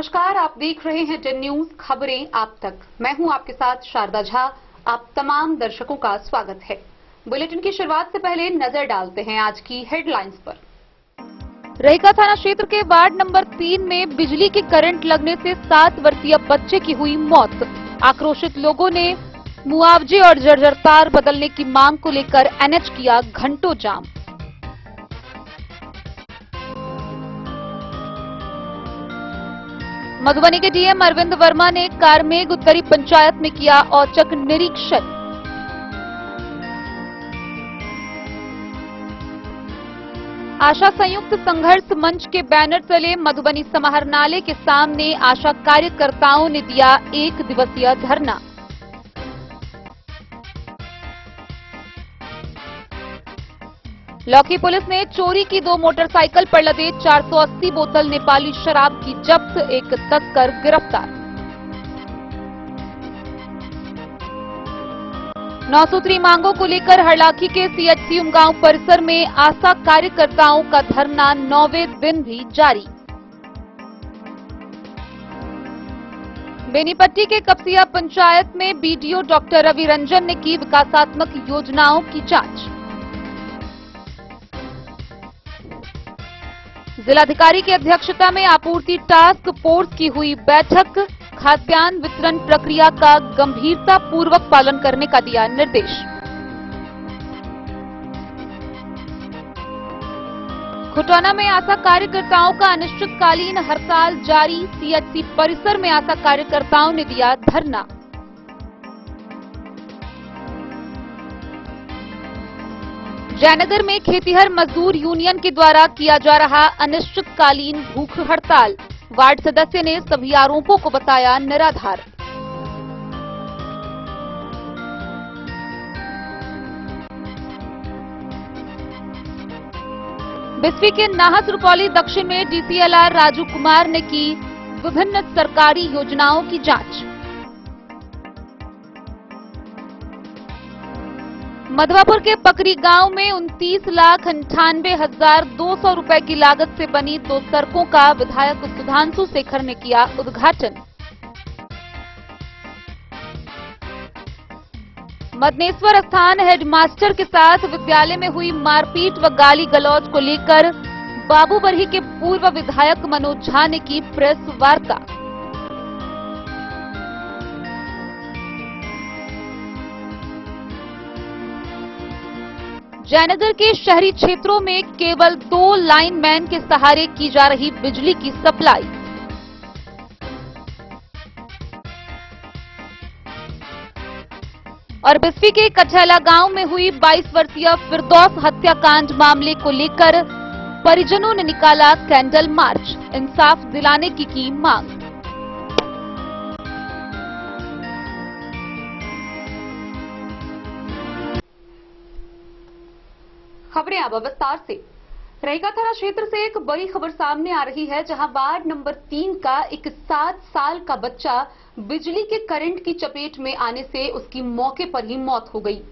नमस्कार, आप देख रहे हैं 10 न्यूज खबरें आप तक। मैं हूं आपके साथ शारदा झा। आप तमाम दर्शकों का स्वागत है। बुलेटिन की शुरुआत से पहले नजर डालते हैं आज की हेडलाइंस पर। रहिका थाना क्षेत्र के वार्ड नंबर 3 में बिजली के करंट लगने से 7 वर्षीय बच्चे की हुई मौत। आक्रोशित लोगों ने मुआवजे और जर्जर तार बदलने की मांग को लेकर एनएच किया घंटों जाम। मधुबनी के डीएम अरविंद वर्मा ने कारमेघ उत्तरी पंचायत में किया औचक निरीक्षण। आशा संयुक्त संघर्ष मंच के बैनर तले मधुबनी समाहरणालय के सामने आशा कार्यकर्ताओं ने दिया 1 दिवसीय धरना। लौकी पुलिस ने चोरी की 2 मोटरसाइकिल पर लदे 480 बोतल नेपाली शराब की जब्त, एक तस्कर गिरफ्तार। 9 सूत्री मांगों को लेकर हरलाखी के सीएचसी उमगांव परिसर में आशा कार्यकर्ताओं का धरना 9वें दिन भी जारी। बेनीपट्टी के कपसिया पंचायत में बीडीओ डॉक्टर रवि रंजन ने की विकासात्मक योजनाओं की जांच। जिलाधिकारी की अध्यक्षता में आपूर्ति टास्क फोर्स की हुई बैठक। खाद्यान्न वितरण प्रक्रिया का गंभीरता पूर्वक पालन करने का दिया निर्देश। खुटौना में आशा कार्यकर्ताओं का अनिश्चितकालीन हड़ताल जारी। सीएचसी परिसर में आशा कार्यकर्ताओं ने दिया धरना। जयनगर में खेतीहर मजदूर यूनियन के द्वारा किया जा रहा अनिश्चितकालीन भूख हड़ताल। वार्ड सदस्य ने सभी आरोपों को बताया निराधार। बिस्फी के नाहस रुपौली दक्षिण में डीसीएलआर राजू कुमार ने की विभिन्न सरकारी योजनाओं की जांच। मधवापुर के पकरी गांव में 29,98,200 रुपए की लागत से बनी 2 सड़कों का विधायक सुधांशु शेखर ने किया उद्घाटन। मदनेश्वर स्थान हेडमास्टर के साथ विद्यालय में हुई मारपीट व गाली गलौज को लेकर बाबूबरही के पूर्व विधायक मनोज झा ने की प्रेस वार्ता। जयनगर के शहरी क्षेत्रों में केवल 2 लाइनमैन के सहारे की जा रही बिजली की सप्लाई। और बिस्फी के कठैला गांव में हुई 22 वर्षीय फिरदौस हत्याकांड मामले को लेकर परिजनों ने निकाला कैंडल मार्च। इंसाफ दिलाने की मांग। खबरें अब विस्तार से। रहिका थाना क्षेत्र से एक बड़ी खबर सामने आ रही है, जहां वार्ड नंबर 3 का एक 7 साल का बच्चा बिजली के करंट की चपेट में आने से उसकी मौके पर ही मौत हो गई।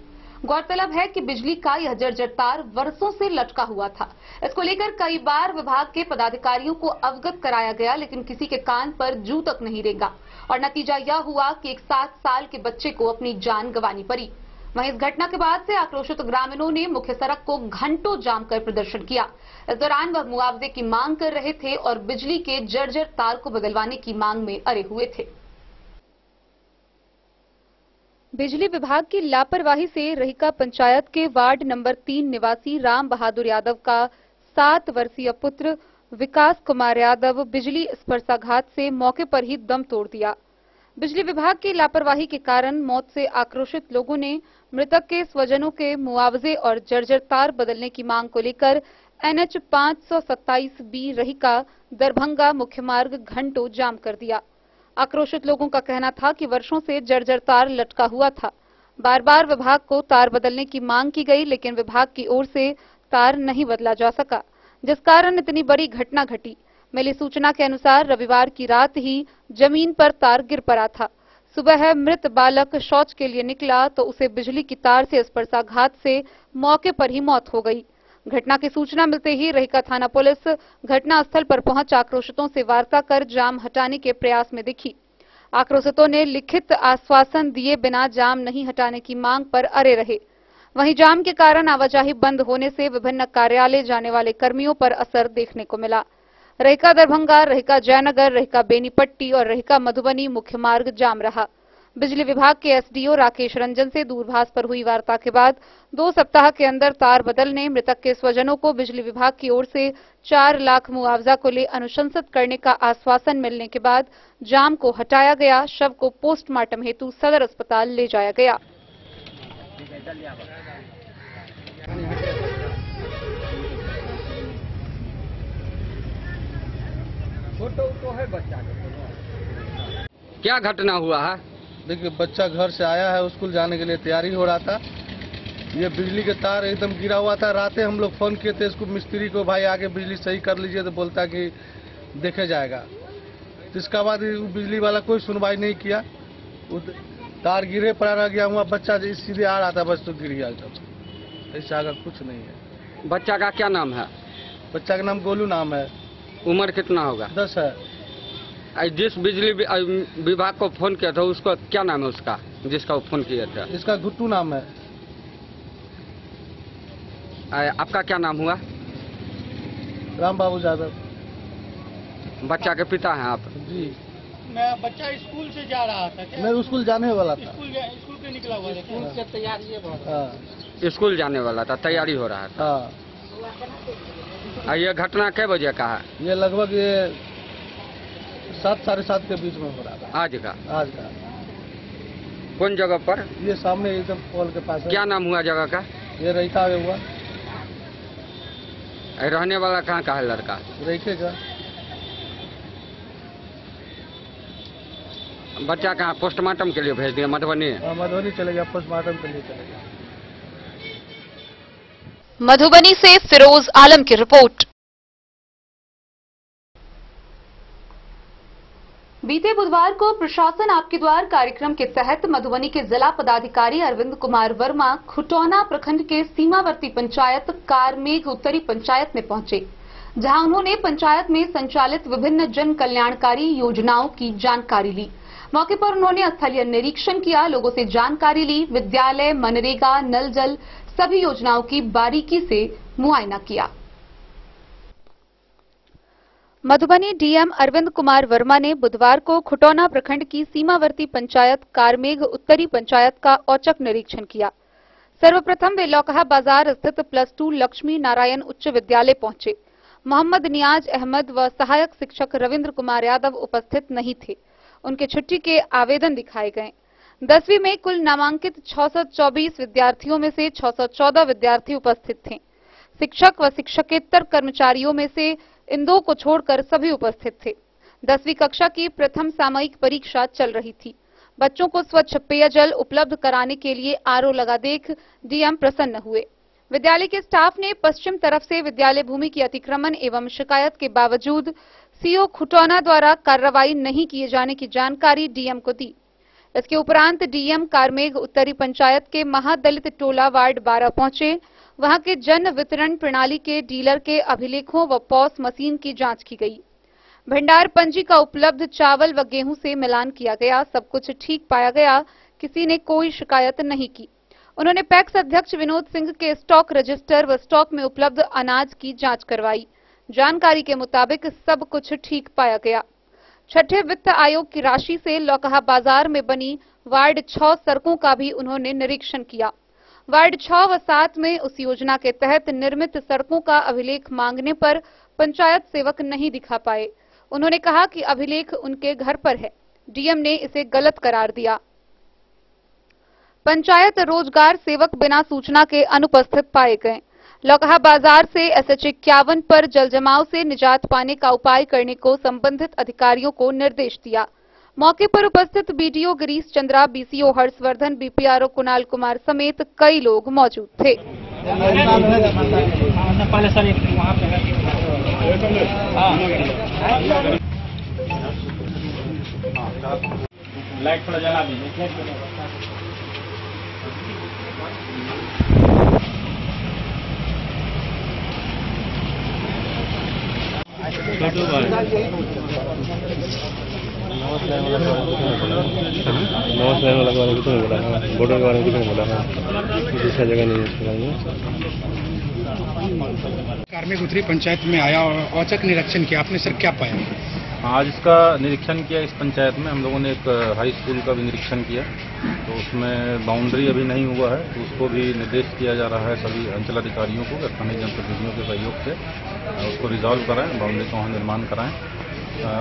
गौरतलब है कि बिजली का यह जर्जर तार वर्षों से लटका हुआ था। इसको लेकर कई बार विभाग के पदाधिकारियों को अवगत कराया गया, लेकिन किसी के कान पर जू तक नहीं रेंगा और नतीजा यह हुआ कि एक 7 साल के बच्चे को अपनी जान गंवानी पड़ी। वहीं इस घटना के बाद से आक्रोशित ग्रामीणों ने मुख्य सड़क को घंटों जाम कर प्रदर्शन किया। इस दौरान वह मुआवजे की मांग कर रहे थे और बिजली के जर्जर तार को बदलवाने की मांग में अड़े हुए थे। बिजली विभाग की लापरवाही से रहिका पंचायत के वार्ड नंबर 3 निवासी राम बहादुर यादव का 7 वर्षीय पुत्र विकास कुमार यादव बिजली स्पर्शाघात से मौके पर ही दम तोड़ दिया। बिजली विभाग की लापरवाही के कारण मौत से आक्रोशित लोगों ने मृतक के स्वजनों के मुआवजे और जर्जर तार बदलने की मांग को लेकर एनएच 527B रहिका दरभंगा मुख्य मार्ग घंटों जाम कर दिया। आक्रोशित लोगों का कहना था कि वर्षों से जर्जर तार लटका हुआ था। बार बार विभाग को तार बदलने की मांग की गई, लेकिन विभाग की ओर से तार नहीं बदला जा सका, जिस कारण इतनी बड़ी घटना घटी। मिली सूचना के अनुसार रविवार की रात ही जमीन पर तार गिर पड़ा था। सुबह मृत बालक शौच के लिए निकला तो उसे बिजली की तार से स्पर्शाघात से मौके पर ही मौत हो गई। घटना की सूचना मिलते ही रहिका थाना पुलिस घटनास्थल पर पहुंच आक्रोशितों से वार्ता कर जाम हटाने के प्रयास में दिखी। आक्रोशितों ने लिखित आश्वासन दिए बिना जाम नहीं हटाने की मांग पर अड़े रहे। वहीं जाम के कारण आवाजाही बंद होने से विभिन्न कार्यालय जाने वाले कर्मियों पर असर देखने को मिला। रहिका दरभंगा, रहिका जयनगर, रहिका बेनीपट्टी और रहिका मधुबनी मुख्य मार्ग जाम रहा। बिजली विभाग के एसडीओ राकेश रंजन से दूरभाष पर हुई वार्ता के बाद 2 सप्ताह के अंदर तार बदलने, मृतक के स्वजनों को बिजली विभाग की ओर से 4 लाख मुआवजा को ले अनुशंसित करने का आश्वासन मिलने के बाद जाम को हटाया गया। शव को पोस्टमार्टम हेतु सदर अस्पताल ले जाया गया। तो है बच्चा क्या घटना हुआ है? देखिए, बच्चा घर से आया है, स्कूल जाने के लिए तैयारी हो रहा था। ये बिजली के तार एकदम गिरा हुआ था। रातें हम लोग फोन किए थे इसको मिस्त्री को, भाई आके बिजली सही कर लीजिए, तो बोलता कि देखे जाएगा। इसका बाद बिजली वाला कोई सुनवाई नहीं किया। तार गिरे पड़ा रह गया हुआ, बच्चा सीधे आ रहा था, बस तो गिर गया एकदम। ऐसा आगे कुछ नहीं है। बच्चा का क्या नाम है? बच्चा का नाम गोलू नाम है। उम्र कितना होगा? 10 है। जिस बिजली विभाग को फोन किया था उसको क्या नाम है उसका, जिसका वो फोन किया था? इसका गुट्टू नाम है। आपका क्या नाम हुआ? राम बाबू यादव। बच्चा के पिता हैं आप? जी। बच्चा स्कूल से जा रहा था क्या? मैं स्कूल जाने वाला था। स्कूल पे निकला हुआ था। स्कूल से तैयारी स्कूल जाने वाला था, तैयारी हो रहा था। ये घटना कै बजे का है? ये लगभग 7 साढ़े 7 के बीच में हो रहा था। आज का? आज का। कौन जगह पर? ये सामने एकदम पोल के पास है। क्या नाम हुआ जगह का? ये रहिका हुआ। रहने वाला कहाँ का है लड़का? रहिके का। बच्चा कहाँ पोस्टमार्टम के लिए भेज दिया? मधुबनी? मधुबनी चले गया, पोस्टमार्टम के लिए चले गया। मधुबनी से फिरोज आलम की रिपोर्ट। बीते बुधवार को प्रशासन आपके द्वार कार्यक्रम के तहत मधुबनी के जिला पदाधिकारी अरविंद कुमार वर्मा खुटौना प्रखंड के सीमावर्ती पंचायत कारमेघ उत्तरी पंचायत में पहुंचे, जहां उन्होंने पंचायत में संचालित विभिन्न जन कल्याणकारी योजनाओं की जानकारी ली। मौके पर उन्होंने स्थलीय निरीक्षण किया, लोगों से जानकारी ली, विद्यालय, मनरेगा, नल जल सभी योजनाओं की बारीकी से मुआयना किया। मधुबनी डीएम अरविंद कुमार वर्मा ने बुधवार को खुटौना प्रखंड की सीमावर्ती पंचायत कारमेघ उत्तरी पंचायत का औचक निरीक्षण किया। सर्वप्रथम वे लौकहा बाजार स्थित +2 लक्ष्मी नारायण उच्च विद्यालय पहुंचे। मोहम्मद नियाज अहमद व सहायक शिक्षक रविंद्र कुमार यादव उपस्थित नहीं थे। उनके छुट्टी के आवेदन दिखाए गए। 10वीं में कुल नामांकित 624 विद्यार्थियों में से 614 विद्यार्थी उपस्थित थे। शिक्षक व शिक्षकेतर कर्मचारियों में से इन 2 को छोड़कर सभी उपस्थित थे। 10वीं कक्षा की प्रथम सामयिक परीक्षा चल रही थी। बच्चों को स्वच्छ पेयजल उपलब्ध कराने के लिए आरओ लगा देख डीएम प्रसन्न हुए। विद्यालय के स्टाफ ने पश्चिम तरफ से विद्यालय भूमि की अतिक्रमण एवं शिकायत के बावजूद सीओ खुटौना द्वारा कार्रवाई नहीं किए जाने की जानकारी डीएम को दी। इसके उपरांत डीएम कारमेघ उत्तरी पंचायत के महादलित टोला वार्ड 12 पहुंचे। वहां के जन वितरण प्रणाली के डीलर के अभिलेखों व पॉस मशीन की जांच की गई। भंडार पंजी का उपलब्ध चावल व गेहूं से मिलान किया गया। सब कुछ ठीक पाया गया, किसी ने कोई शिकायत नहीं की। उन्होंने पैक्स अध्यक्ष विनोद सिंह के स्टॉक रजिस्टर व स्टॉक में उपलब्ध अनाज की जांच करवाई। जानकारी के मुताबिक सब कुछ ठीक पाया गया। छठे वित्त आयोग की राशि से लौकहा बाजार में बनी वार्ड 6 सड़कों का भी उन्होंने निरीक्षण किया। वार्ड 6 व 7 में उस योजना के तहत निर्मित सड़कों का अभिलेख मांगने पर पंचायत सेवक नहीं दिखा पाए। उन्होंने कहा कि अभिलेख उनके घर पर है। डीएम ने इसे गलत करार दिया। पंचायत रोजगार सेवक बिना सूचना के अनुपस्थित पाए गए। लौकहा बाजार से SH 51 पर जलजमाव से निजात पाने का उपाय करने को संबंधित अधिकारियों को निर्देश दिया। मौके पर उपस्थित BDO Girish Chandra, BCO Harshvardhan, BPRO Kunal Kumar समेत कई लोग मौजूद थे। लाइट थोड़ा जला दीजिए। नमस्कार वाला के बारे में कुछ नहीं बोला है, बॉर्डर के बारे में कुछ नहीं बोला है, दूसरा जगह नहीं है इसके बारे में। कार्मिक उत्तरी पंचायत में आया और औचक निरीक्षण किया, आपने सर क्या पाया? आज इसका निरीक्षण किया। इस पंचायत में हम लोगों ने एक हाई स्कूल का भी निरीक्षण किया, तो उसमें बाउंड्री अभी नहीं हुआ है, तो उसको भी निर्देश किया जा रहा है सभी अंचलाधिकारियों को, स्थानीय जनप्रतिनिधियों के सहयोग से उसको रिजॉल्व कराएं, बाउंड्री का वहाँ निर्माण कराएं।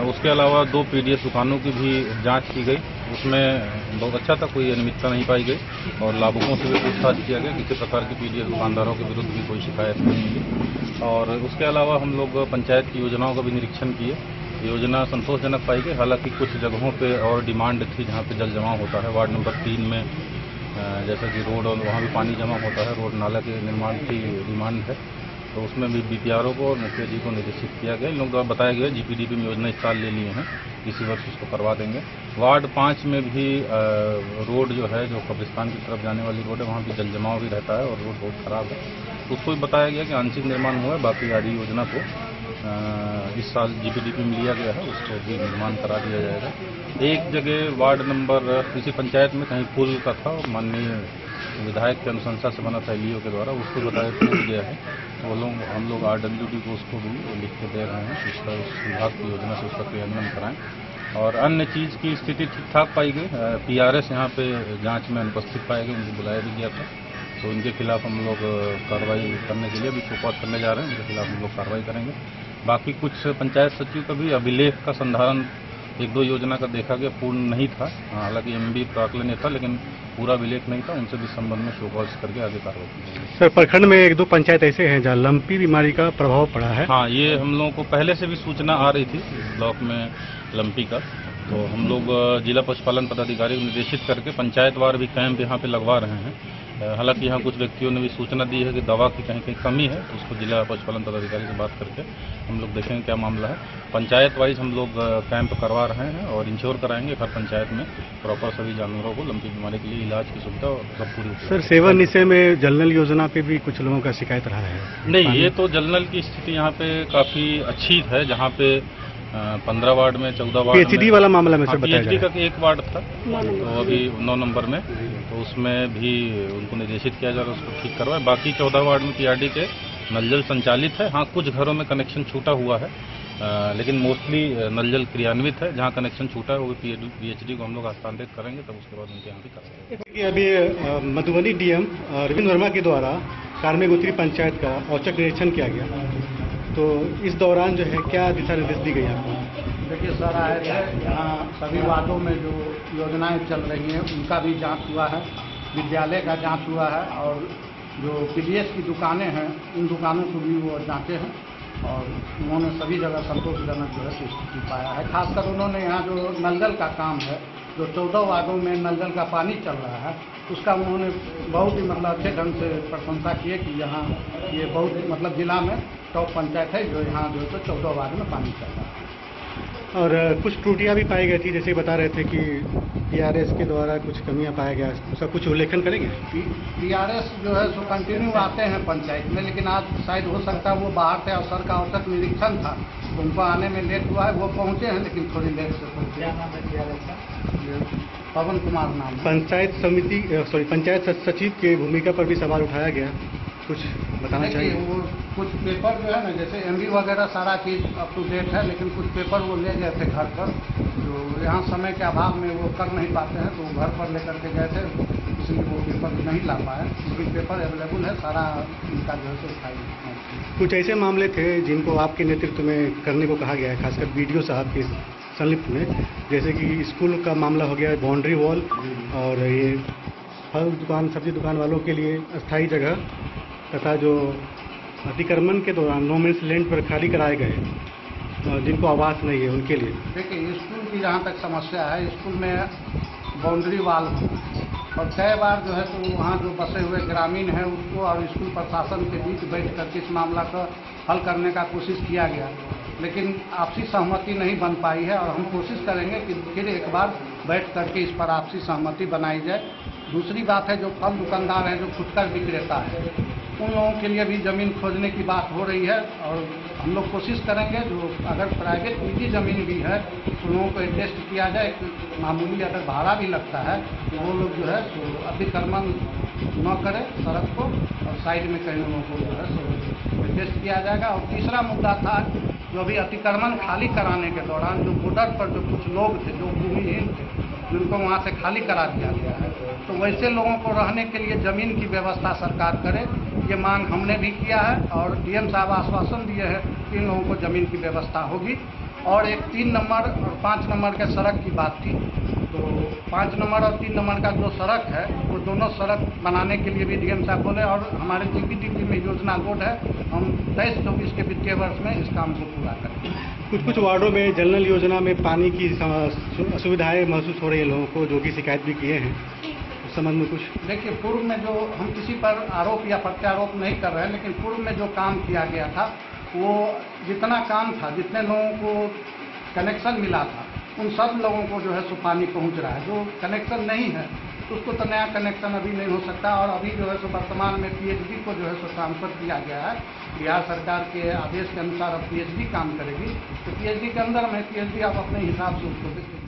उसके अलावा 2 पीडीएस दुकानों की भी जांच की गई, उसमें बहुत अच्छा था, कोई अनियमितता नहीं पाई गई और लाभुकों से भी पूछताछ किया गया, किसी प्रकार की पीडीएस दुकानदारों के विरुद्ध भी कोई शिकायत नहीं मिली। और उसके अलावा हम लोग पंचायत की योजनाओं का भी निरीक्षण किए, योजना संतोषजनक पाई गई। हालांकि कुछ जगहों पे और डिमांड थी जहाँ पे जल जमाव होता है। वार्ड नंबर 3 में जैसे कि रोड और वहाँ भी पानी जमा होता है, रोड नाला के निर्माण की डिमांड है, तो उसमें भी बीपीआरओ को और मुखिया जी को निर्देशित किया गया। इन लोगों द्वारा बताया गया जीपीडीपी में योजना इस साल ले लिए हैं, इसी वर्ष उसको करवा देंगे। वार्ड 5 में भी रोड जो है, जो कब्रिस्तान की तरफ जाने वाली रोड है, वहाँ भी जल जमाव भी रहता है और रोड बहुत खराब है, उसको भी बताया गया कि आंशिक निर्माण हुआ है, बाकी आधी योजना को इस साल जीपीडीपी में लिया गया है, उसको भी निर्माण करा दिया जाएगा। एक जगह वार्ड नंबर किसी पंचायत में कहीं पुल का था, माननीय विधायक की अनुशंसा से बना था एलईओ के द्वारा, उसको बताया टूट गया है, वो लोग हम लोग RWD को उसको भी लिख के दे रहे हैं, उसका उस विभाग की योजना से उसका क्रियान्वयन कराएं। और अन्य चीज़ की स्थिति ठीक ठाक पाई गई। PRS यहाँ पे जांच में अनुपस्थित पाए गए, उनको बुलाया भी गया था, तो इनके खिलाफ हम लोग कार्रवाई करने के लिए भी शोकॉज करने जा रहे हैं, उनके खिलाफ हम लोग कार्रवाई करेंगे। बाकी कुछ पंचायत सचिव का भी अभिलेख का संधारण 1-2 योजना का देखा गया, पूर्ण नहीं था, हालांकि MB प्राकलन था, लेकिन पूरा अभिलेख नहीं था, उनसे भी संबंध में शोकॉज करके आगे कार्रवाई की जाएगी। सर, प्रखंड में 1-2 पंचायत ऐसे हैं जहाँ लंपी बीमारी का प्रभाव पड़ा है। हाँ, ये हम लोगों को पहले से भी सूचना आ रही थी ब्लॉक में लंपी का, तो हम लोग जिला पशुपालन पदाधिकारी को निर्देशित करके पंचायतवार भी कैंप यहाँ पे लगवा रहे हैं। हालांकि यहाँ कुछ व्यक्तियों ने भी सूचना दी है कि दवा की कहीं कहीं कमी है, तो उसको जिला पशुपालन पदाधिकारी से बात करके हम लोग देखेंगे क्या मामला है। पंचायत वाइज हम लोग कैंप करवा रहे हैं और इंश्योर कराएंगे हर पंचायत में प्रॉपर सभी जानवरों को लंपी बीमारी के लिए इलाज की सुविधा सब पूरी। सर, सेवा निशे में जलनल योजना पे भी कुछ लोगों का शिकायत रहा है। नहीं, ये तो जलनल की स्थिति यहाँ पे काफी अच्छी है, जहाँ पे 15 वार्ड में 14 वार्ड PhD वाला मामला में सर बताया PhD का एक वार्ड था, तो अभी 9 नंबर में, तो उसमें भी उनको निर्देशित किया जा रहा है उसको ठीक करवाए। बाकी 14 वार्ड में PRD के नल जल संचालित है। हाँ, कुछ घरों में कनेक्शन छूटा हुआ है, लेकिन मोस्टली नल जल क्रियान्वित है। जहाँ कनेक्शन छूटा है वो PhD को हम लोग हस्तांतरित करेंगे, तब उसके बाद उनके यहाँ भी करेंगे। अभी मधुबनी DM अरविंद वर्मा के द्वारा कार्मिक उत्तरी पंचायत का औचक निरीक्षण किया गया, तो इस दौरान जो है क्या दिशा निर्देश दी गई आपको? देखिए सर, यहाँ सभी वार्डों में जो योजनाएं चल रही हैं उनका भी जांच हुआ है, विद्यालय का जांच हुआ है, और जो PDS की दुकानें हैं उन दुकानों को भी वो जांचे हैं, और उन्होंने सभी जगह संतोषजनक जो है स्थिति पाया है। खासकर उन्होंने यहाँ जो नल जल का काम है, जो 14 वार्डों में नल जल का पानी चल रहा है, उसका उन्होंने बहुत ही मतलब अच्छे ढंग से प्रशंसा की है कि यहाँ ये बहुत मतलब जिला में टॉप पंचायत है जो यहाँ जो है 14 वार्ड में पानी चल रहा है। और कुछ त्रुटियां भी पाई गई थी, जैसे बता रहे थे कि PRS के द्वारा कुछ कमियां पाया गया, उसका कुछ उल्लेखन करेंगे? PRS जो है सो कंटिन्यू आते हैं पंचायत में, लेकिन आज शायद हो सकता है वो बाहर से अवसर का औसत निरीक्षण था, तो उनको आने में लेट हुआ है। वो पहुँचे हैं लेकिन थोड़ी लेट से पहुँचे। पवन कुमार नाम। पंचायत सचिव की भूमिका पर भी सवाल उठाया गया, कुछ बताना चाहिए? वो कुछ पेपर जो है ना, जैसे MB वगैरह सारा चीज़ अप टू डेट है, लेकिन कुछ पेपर वो ले गए थे घर पर, जो यहाँ समय के अभाव में वो कर नहीं पाते हैं, तो वो घर पर लेकर के गए थे, इसलिए वो पेपर नहीं ला पाए। लेकिन पेपर अवेलेबल है, सारा इनका जो है स्थायी। कुछ ऐसे मामले थे जिनको आपके नेतृत्व में करने को कहा गया है, खासकर BDO साहब के संलिप्त में, जैसे कि स्कूल का मामला हो गया, बाउंड्री वॉल, और ये फल दुकान सब्जी दुकान वालों के लिए अस्थायी जगह, तथा जो अतिक्रमण के दौरान नो मीन्स लैंड पर खाली कराए गए जिनको आवास नहीं है उनके लिए। देखिए, स्कूल की जहाँ तक समस्या है, स्कूल में बाउंड्री वाल और कई बार जो है तो वहाँ जो बसे हुए ग्रामीण हैं उसको और स्कूल प्रशासन के बीच बैठ करके इस मामला का हल करने का कोशिश किया गया, लेकिन आपसी सहमति नहीं बन पाई है, और हम कोशिश करेंगे कि फिर एक बार बैठ करके इस पर आपसी सहमति बनाई जाए। दूसरी बात है, जो फल दुकानदार हैं, जो फुटकर विक्रेता है, उन लोगों के लिए भी ज़मीन खोजने की बात हो रही है और हम लोग कोशिश करेंगे जो अगर प्राइवेट निजी ज़मीन भी है तो लोगों को एडजस्ट किया जाए। मामूली अगर भाड़ा भी लगता है तो वो लोग जो है तो अतिक्रमण न करें सड़क को और साइड में कहीं लोगों को जो है तो एडजस्ट किया जाएगा। और तीसरा मुद्दा था जो अभी अतिक्रमण खाली कराने के दौरान जो बॉर्डर पर जो कुछ लोग थे जो भूमिहीन थे जिनको वहाँ से खाली करा दिया गया है, तो वैसे लोगों को रहने के लिए ज़मीन की व्यवस्था सरकार करे, ये मांग हमने भी किया है और डीएम साहब आश्वासन दिए हैं कि इन लोगों को ज़मीन की व्यवस्था होगी। और एक 3 नंबर और 5 नंबर के सड़क की बात थी, तो 5 नंबर और 3 नंबर का जो सड़क है वो दोनों सड़क बनाने के लिए भी डीएम साहब बोले और हमारे जीपीडीपी में योजना कोड है, हम 23-24 के वित्तीय वर्ष में इस काम को पूरा करेंगे। कुछ वार्डों में जल नल योजना में पानी की असुविधाएं महसूस हो रही है लोगों को, जो कि शिकायत भी किए हैं। उस संबंध में कुछ देखिए, पूर्व में जो हम किसी पर आरोप या प्रत्यारोप नहीं कर रहे हैं, लेकिन पूर्व में जो काम किया गया था वो जितना काम था, जितने लोगों को कनेक्शन मिला था उन सब लोगों को जो है सो पानी पहुंच रहा है। जो कनेक्शन नहीं है उसको तो नया कनेक्शन अभी नहीं हो सकता। और अभी जो है सो वर्तमान में पीएचडी को जो है सो ट्रांसफर किया गया है। बिहार सरकार के आदेश के अनुसार अब पीएचडी काम करेगी, तो पीएचडी के अंदर में पीएचडी आप अपने हिसाब से उसको देखेंगे।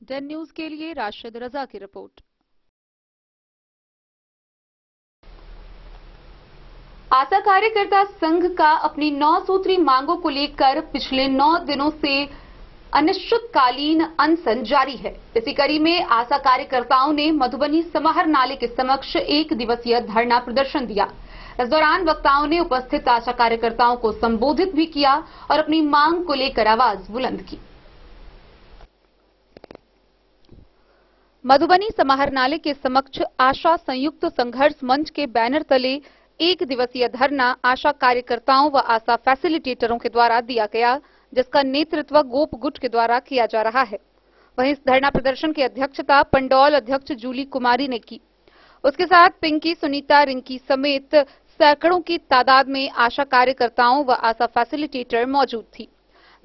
डेन न्यूज के लिए राशिद रजा की रिपोर्ट। आशा कार्यकर्ता संघ का अपनी 9 सूत्री मांगों को लेकर पिछले 9 दिनों से अनिश्चितकालीन अनशन जारी है। इसी कड़ी में आशा कार्यकर्ताओं ने मधुबनी समाहरणालय के समक्ष 1 दिवसीय धरना प्रदर्शन दिया। इस दौरान वक्ताओं ने उपस्थित आशा कार्यकर्ताओं को संबोधित भी किया और अपनी मांग को लेकर आवाज बुलंद की। मधुबनी समाहरणालय के समक्ष आशा संयुक्त संघर्ष मंच के बैनर तले 1 दिवसीय धरना आशा कार्यकर्ताओं व आशा फैसिलिटेटरों के द्वारा दिया गया, जिसका नेतृत्व गोप गुट के द्वारा किया जा रहा है। वहीं इस धरना प्रदर्शन की अध्यक्षता पंडौल अध्यक्ष जूली कुमारी ने की। उसके साथ पिंकी, सुनीता, रिंकी समेत सैकड़ों की तादाद में आशा कार्यकर्ताओं व आशा फैसिलिटेटर मौजूद थी।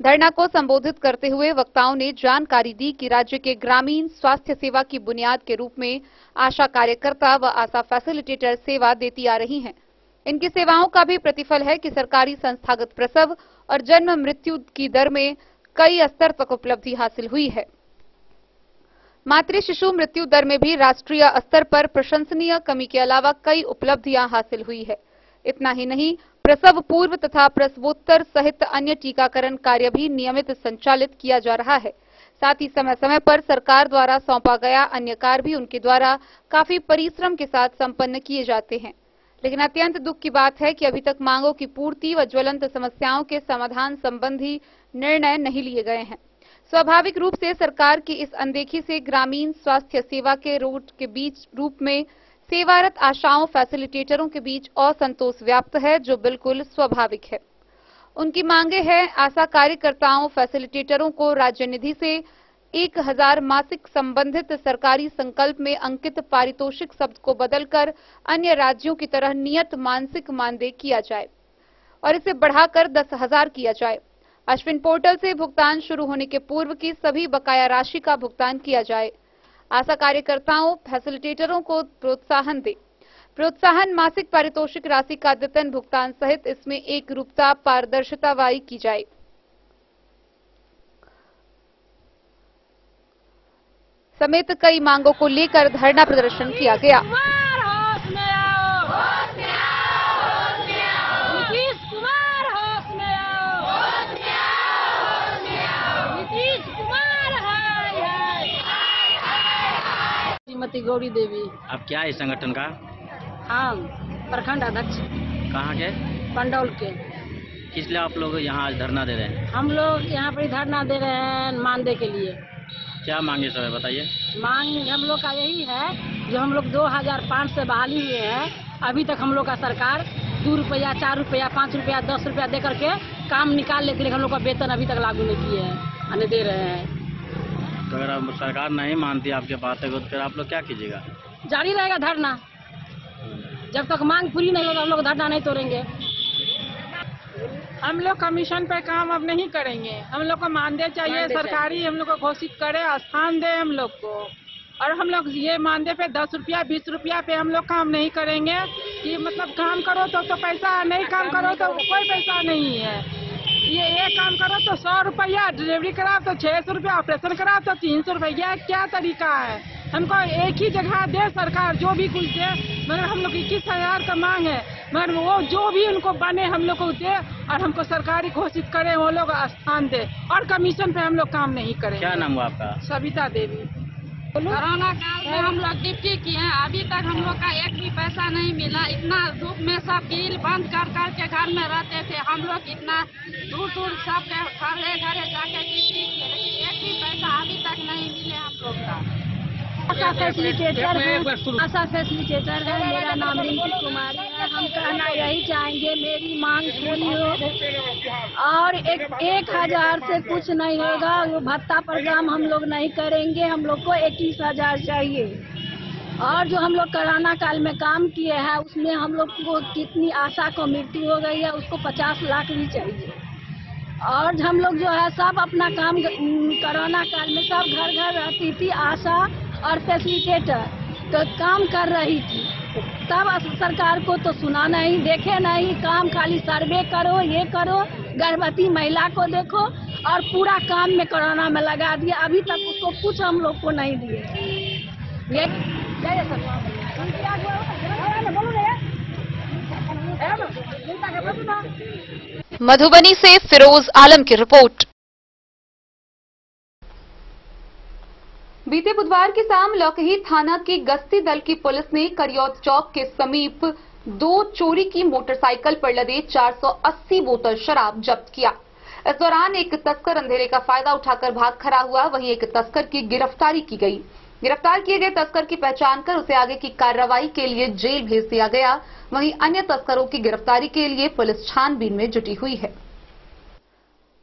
धरना को संबोधित करते हुए वक्ताओं ने जानकारी दी कि राज्य के ग्रामीण स्वास्थ्य सेवा की बुनियाद के रूप में आशा कार्यकर्ता व आशा फैसिलिटेटर सेवा देती आ रही हैं। इनकी सेवाओं का भी प्रतिफल है कि सरकारी संस्थागत प्रसव और जन्म मृत्यु की दर में कई स्तर तक उपलब्धि हासिल हुई है। मातृ शिशु मृत्यु दर में भी राष्ट्रीय स्तर पर प्रशंसनीय कमी के अलावा कई उपलब्धियां हासिल हुई है। इतना ही नहीं, प्रसव पूर्व तथा प्रसवोत्तर सहित अन्य टीकाकरण कार्य भी नियमित संचालित किया जा रहा है। साथ ही समय समय पर सरकार द्वारा सौंपा गया अन्य कार्य भी उनके द्वारा काफी परिश्रम के साथ संपन्न किए जाते हैं। लेकिन अत्यंत दुख की बात है कि अभी तक मांगों की पूर्ति व ज्वलंत समस्याओं के समाधान संबंधी निर्णय नहीं लिए गए हैं। स्वाभाविक रूप से सरकार की इस अनदेखी से ग्रामीण स्वास्थ्य सेवा के रूप में सेवारत आशाओं फैसिलिटेटरों के बीच असंतोष व्याप्त है, जो बिल्कुल स्वाभाविक है। उनकी मांगे हैं आशा कार्यकर्ताओं फैसिलिटेटरों को राज्य निधि से 1000 मासिक संबंधित सरकारी संकल्प में अंकित पारितोषिक शब्द को बदलकर अन्य राज्यों की तरह नियत मानसिक मानदेय किया जाए और इसे बढ़ाकर 10,000 किया जाए। अश्विन पोर्टल से भुगतान शुरू होने के पूर्व की सभी बकाया राशि का भुगतान किया जाए। आशा कार्यकर्ताओं फैसिलिटेटरों को प्रोत्साहन दे। प्रोत्साहन मासिक पारितोषिक राशि का अद्यतन भुगतान सहित इसमें एक रूपता पारदर्शिता वाई की जाए। समेत कई मांगों को लेकर धरना प्रदर्शन किया गया। श्रीमती गौरी देवी। आप क्या है इस संगठन का? हाँ, प्रखंड अध्यक्ष। कहाँ के? पंडौल के। किस लिए आप लोग यहाँ आज धरना दे रहे हैं? हम लोग यहाँ पर धरना दे रहे हैं मानदेय के लिए। क्या मांगे सर बताइए? मांग हम लोग का यही है, जो हम लोग 2005 से बहाली हुए हैं, अभी तक हम लोग का सरकार 2 रुपया, 4 रुपया, 5 रुपया, 10 रुपया दे करके काम निकाल लेती है। हम लोग का वेतन अभी तक लागू नहीं किए हैं, आने दे रहे हैं। तो अगर अब सरकार नहीं मानती आपके बातें को, तो फिर आप लोग क्या कीजिएगा? जारी रहेगा धरना, जब तक मांग पूरी नहीं होगा हम लोग धरना नहीं तोड़ेंगे। हम लोग कमीशन पे काम अब नहीं करेंगे। हम लोग को मानदेय चाहिए, सरकारी हम लोग को घोषित करे, स्थान दे हम लोग को, और हम लोग ये मानदेय पे 10 रुपया 20 रुपया पे हम लोग काम नहीं करेंगे कि मतलब काम करो तो पैसा, नहीं काम करो तो कोई पैसा नहीं है। ये काम करो तो 100 रुपया, डिलीवरी कराओ तो 600 रुपया, ऑपरेशन कराओ तो 300 रुपया। क्या तरीका है? हमको एक ही जगह दे सरकार, जो भी कुछ दे, मगर हम लोग 21,000 का मांग है, मगर वो जो भी उनको बने हम लोग को दे और हमको सरकारी घोषित करे, वो लोग स्थान दे और कमीशन पे हम लोग काम नहीं करें। क्या नाम हुआ आपका? सविता देवी। कोरोना काल में हम लोग ड्यूटी किए हैं, अभी तक हम लोग का एक भी पैसा नहीं मिला। इतना धूप में सब ग्रिल बंद कर के घर में रहते थे हम लोग, इतना दूर सब घरे घरे जाके ड्यूटी किए, लेकिन एक भी पैसा अभी तक नहीं मिले हम लोग का। आशा फैसिलिटेटर है, मेरा नाम रिंकू कुमारी है। हम कहना यही चाहेंगे, मेरी मांग पूरी हो और 1,000 से कुछ नहीं होगा। वो भत्ता पर काम हम लोग नहीं करेंगे, हम लोग को 21,000 चाहिए। और जो हम लोग कोरोना काल में काम किए हैं उसमें हम लोग को कितनी आशा को मृत्यु हो गई है, उसको 50 लाख भी चाहिए। और हम लोग जो है सब अपना काम कोरोना काल में सब घर घर रहती थी आशा और फैसिलिटेटर तो काम कर रही थी, तब सरकार को तो सुना नहीं, देखे नहीं। काम खाली सर्वे करो, ये करो, गर्भवती महिला को देखो और पूरा काम में कोरोना में लगा दिया। अभी तक उसको कुछ हम लोग को नहीं दिए। मधुबनी से फिरोज आलम की रिपोर्ट। बीते बुधवार की शाम लौकही थाना की गश्ती दल की पुलिस ने करियौत चौक के समीप 2 चोरी की मोटरसाइकिल पर लदे 480 बोतल शराब जब्त किया। इस दौरान एक तस्कर अंधेरे का फायदा उठाकर भाग खड़ा हुआ, वहीं एक तस्कर की गिरफ्तारी की गई। गिरफ्तार किए गए तस्कर की पहचान कर उसे आगे की कार्रवाई के लिए जेल भेज दिया गया। वहीं अन्य तस्करों की गिरफ्तारी के लिए पुलिस छानबीन में जुटी हुई है।